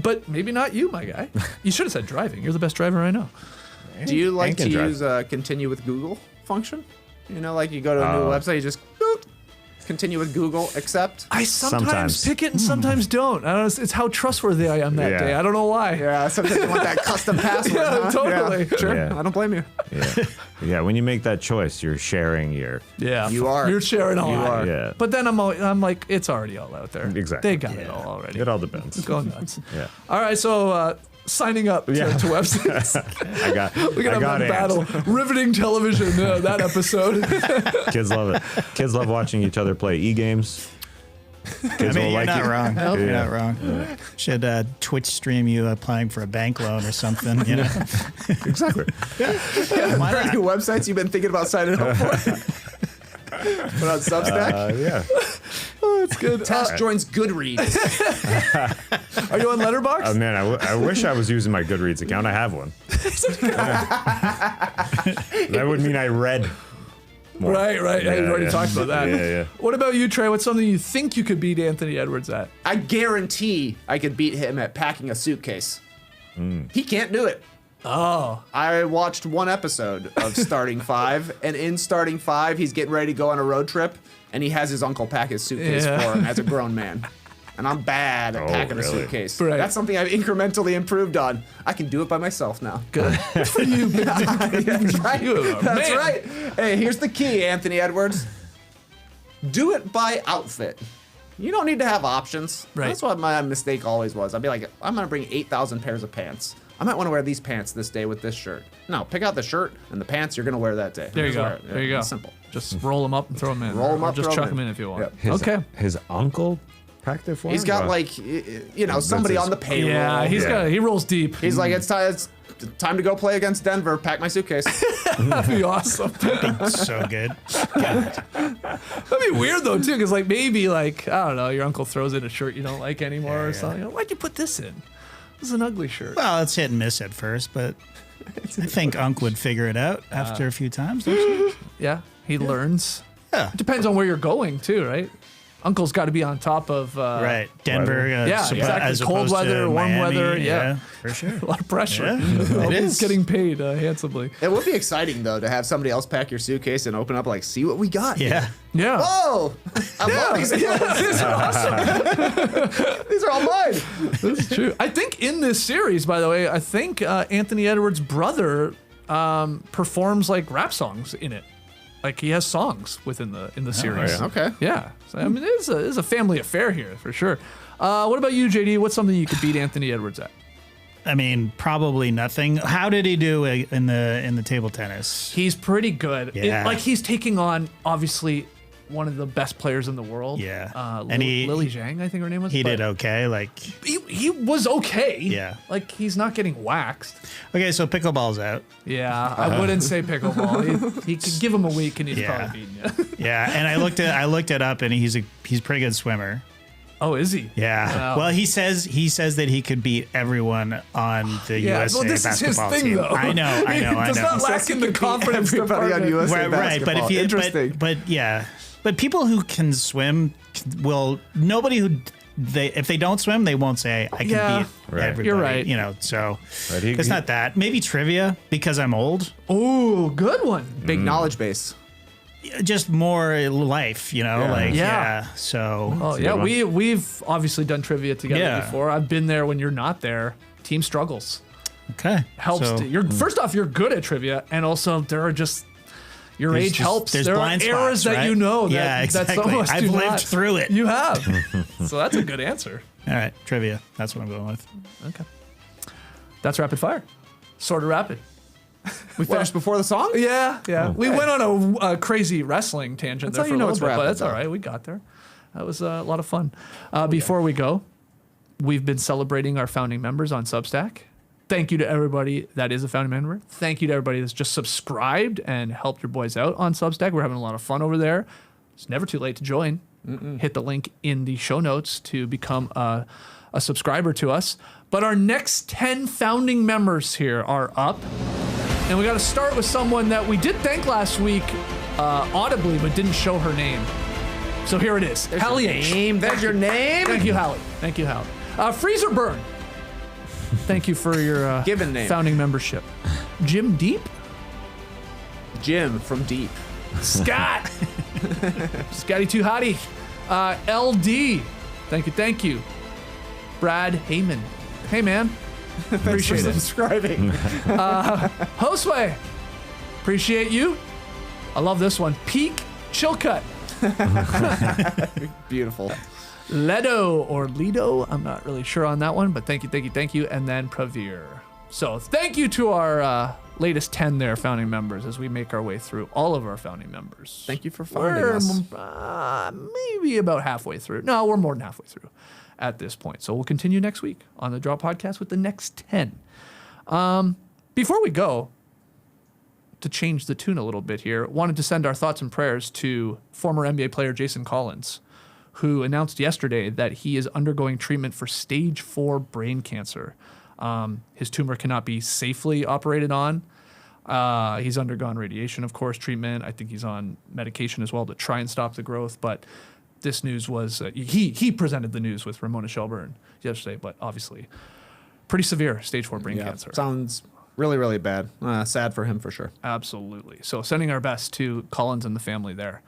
But maybe not you, my guy. You should have said driving. You're the best driver I know. Do you like to can drive. use continue with Google function? You know, like you go to a new website, you just boop, continue with Google, accept. I sometimes Sometimes. pick it and sometimes don't. I don't know, it's how trustworthy I am that Yeah. day. I don't know why. Yeah, sometimes you want that custom password. Yeah, huh? totally. Yeah, sure, Yeah. I don't blame you. Yeah, when you make that choice, you're sharing your. Yeah, You are. You're sharing all You that. are. Yeah. But then I'm like, it's already all out there. Exactly. They got it all already. It all depends. Go nuts. Yeah. All right, so signing up to websites. I got. We're I gonna got have that Ant. battle. Riveting television. That episode. Kids love it. Kids love watching each other play e-games. Kids will You're like not it. wrong. You're Yeah. not wrong. Should Twitch stream you applying for a bank loan or something? You know, Exactly. why not? New websites you've been thinking about signing up for? Put on Substack. Yeah. That's good. Task joins Goodreads. Are you on Letterboxd? Oh man, I wish I was using my Goodreads account. I have one. That would mean I read more. Right. Yeah, You already yeah. talked about that. Yeah. What about you, Trey? What's something you think you could beat Anthony Edwards at? I guarantee I could beat him at packing a suitcase. He can't do it. Oh. I watched one episode of Starting Five, and in Starting Five, he's getting ready to go on a road trip, and he has his uncle pack his suitcase Yeah. for him as a grown man. And I'm bad at Oh, packing a really? suitcase. Right. That's something I've incrementally improved on. I can do it by myself now. Good for you. That's right. You are a That's man. right. Hey, here's the key, Anthony Edwards. Do it by outfit. You don't need to have options. Right. That's what my mistake always was. I'd be like, I'm going to bring 8,000 pairs of pants. I might want to wear these pants this day with this shirt. No, pick out the shirt and the pants you're going to wear that day. There you Just go. wear it. There you go. It's simple. Just roll them up and throw them in. Roll 'em Or up, just throw 'em chuck them in. in if you want. Yep. Okay. His uncle practiced for him? He's got Or- like, somebody his- on the payroll. Yeah, he rolls deep. He's like, it's time to go play against Denver. Pack my suitcase. That'd be awesome. So good. That'd be weird though too, because like maybe like I don't know, your uncle throws in a shirt you don't like anymore or something. Why'd you put this in? This is an ugly shirt. Well, it's hit and miss at first, but I think Unc would figure it out after a few times. Don't you? Yeah, he learns. Yeah. It depends on where you're going too, right? Uncle's got to be on top of Right. Denver. Yeah, exactly. As Cold opposed weather, to warm Miami. weather, yeah. For sure. a lot of pressure. Yeah, it He's is. getting paid handsomely. It would be exciting though to have somebody else pack your suitcase and open up like, see what we got. Yeah. Yeah. Whoa! I love these. These are awesome. These are all mine. That's true. I think in this series, by the way, I think Anthony Edwards' brother performs like rap songs in it. Like he has songs within the series. yeah. Okay. Yeah. So, I mean, it's a family affair here for sure. What about you, JD? What's something you could beat Anthony Edwards at? I mean, probably nothing. How did he do in the table tennis? He's pretty good. Yeah. Like he's taking on obviously one of the best players in the world. Yeah. And Lily Zhang, I think her name was. He but did okay. Like, He was okay. Yeah. Like he's not getting waxed. okay, so pickleball's out. Yeah, I wouldn't say pickleball. He could give him a week and he's Yeah. probably beating you. Yeah, and I looked it up, and he's a pretty good swimmer. Oh, is he? Yeah. Wow. Well, he says that he could beat everyone on the Yeah, USA well, this is his basketball thing, team. though. I know. He does not lack in the confidence Everybody on department. USA Right, but if you Interesting. but yeah, but people who can swim will nobody who if they don't swim they won't say I can Yeah. beat Right. everybody. You're right. You know, so Right, it's not that. Maybe trivia because I'm old. Ooh, good one. Big knowledge base. Just more life, you know, like Yeah. So Oh yeah, we've obviously done trivia together Yeah. before. I've been there when you're not there. Team struggles. okay, Helps. So, You're first off, you're good at trivia, and also there are just your There's age just- helps. there's there are blind errors spots, that right? you know that, Yeah, that some exactly. of us I've do lived not. through it. You have. So that's a good answer. all right, trivia. That's what I'm going with. Okay. That's rapid fire. Sort of rapid. We finished before the song? Yeah. We went on a crazy wrestling tangent That's there how for you a know little it's bit, but rapid, that's all though. right. We got there. That was a lot of fun. Before we go, we've been celebrating our founding members on Substack. Thank you to everybody that is a founding member. Thank you to everybody that's just subscribed and helped your boys out on Substack. We're having a lot of fun over there. It's never too late to join. Hit the link in the show notes to become a subscriber to us. But our next 10 founding members here are up. And we got to start with someone that we did thank last week audibly, but didn't show her name. So here it is. Hallie H. There's your name. Thank you, Hallie. Thank you, Hallie. Freezer Burn. Thank you for your Given name. founding membership. Jim Deep. Jim from Deep. Scott. Scotty Too Hottie. LD. Thank you. Brad Heyman. Hey, man. Appreciate it. Subscribing. Josue. Appreciate you. I love this one. Peak Chilcut. Beautiful. Ledo or Lido, I'm not really sure on that one, but thank you. And then Pravir. So thank you to our latest 10 there founding members as we make our way through all of our founding members. Thank you for founding We're us. maybe about halfway through. No, we're more than halfway through at this point. So we'll continue next week on the Draw Podcast with the next 10. Before we go, to change the tune a little bit here, wanted to send our thoughts and prayers to former NBA player Jason Collins, who announced yesterday that he is undergoing treatment for stage 4 brain cancer. His tumor cannot be safely operated on. He's undergone radiation, of course, treatment. I think he's on medication as well to try and stop the growth. But this news was, he presented the news with Ramona Shelburne yesterday, but obviously pretty severe stage 4 brain cancer. Sounds really, really bad. Sad for him for sure. Absolutely. So sending our best to Collins and the family there.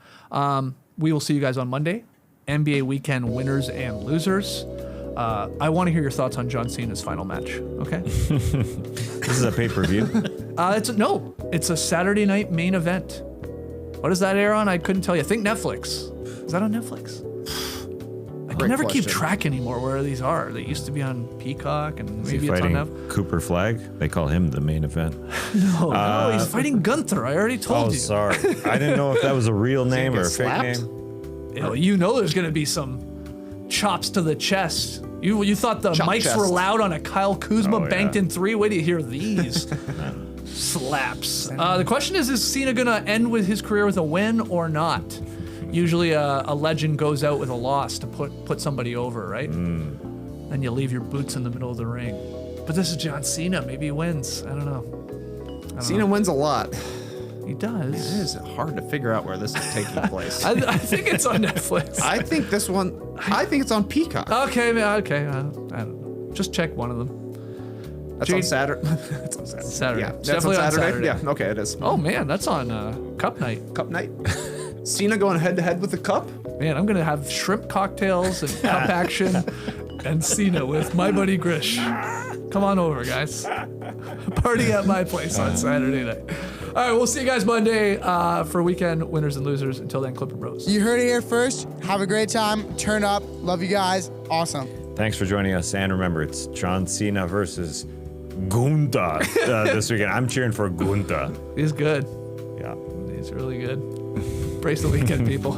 We will see you guys on Monday. NBA weekend winners and losers. I want to hear your thoughts on John Cena's final match. Okay. This is a pay-per-view. It's a Saturday night main event. What does that air on? I couldn't tell you. I think Netflix. Is that on Netflix? I I can never keep track anymore where these are. They used to be on Peacock and Is maybe he it's on fighting Netflix. Cooper Flag? They call him the main event. No, he's fighting Gunther. I already told Oh, you. sorry. I didn't know if that was a real name or a fake slapped? name. You know there's going to be some chops to the chest. You thought the Chop mics chest. were loud on a Kyle Kuzma Oh, banked yeah. in 3? Wait till you hear these slaps. The question is Cena going to end with his career with a win or not? Usually a legend goes out with a loss to put somebody over, right? And you leave your boots in the middle of the ring. But this is John Cena. Maybe he wins. I don't know. Cena wins a lot. He does. It is hard to figure out where this is taking place. I think it's on Netflix. I think this one. I think it's on Peacock. Okay, man. Okay. I don't know. Just check one of them. That's on Saturday. That's on Saturday. Saturday. Yeah, It's that's on definitely on Saturday. Saturday. Yeah. Okay, it is. Oh man, that's on Cup Night. Cup night. Cena going head to head with the cup. Man, I'm gonna have shrimp cocktails and cup action and Cena with my buddy Grish. Come on over, guys. Party at my place on Saturday night. All right, we'll see you guys Monday for weekend winners and losers. Until then, Clipper Bros. You heard it here first. Have a great time. Turn up. Love you guys. Awesome. Thanks for joining us. And remember, it's John Cena versus Gunther this weekend. I'm cheering for Gunther. He's good. Yeah. He's really good. Brace the weekend, people.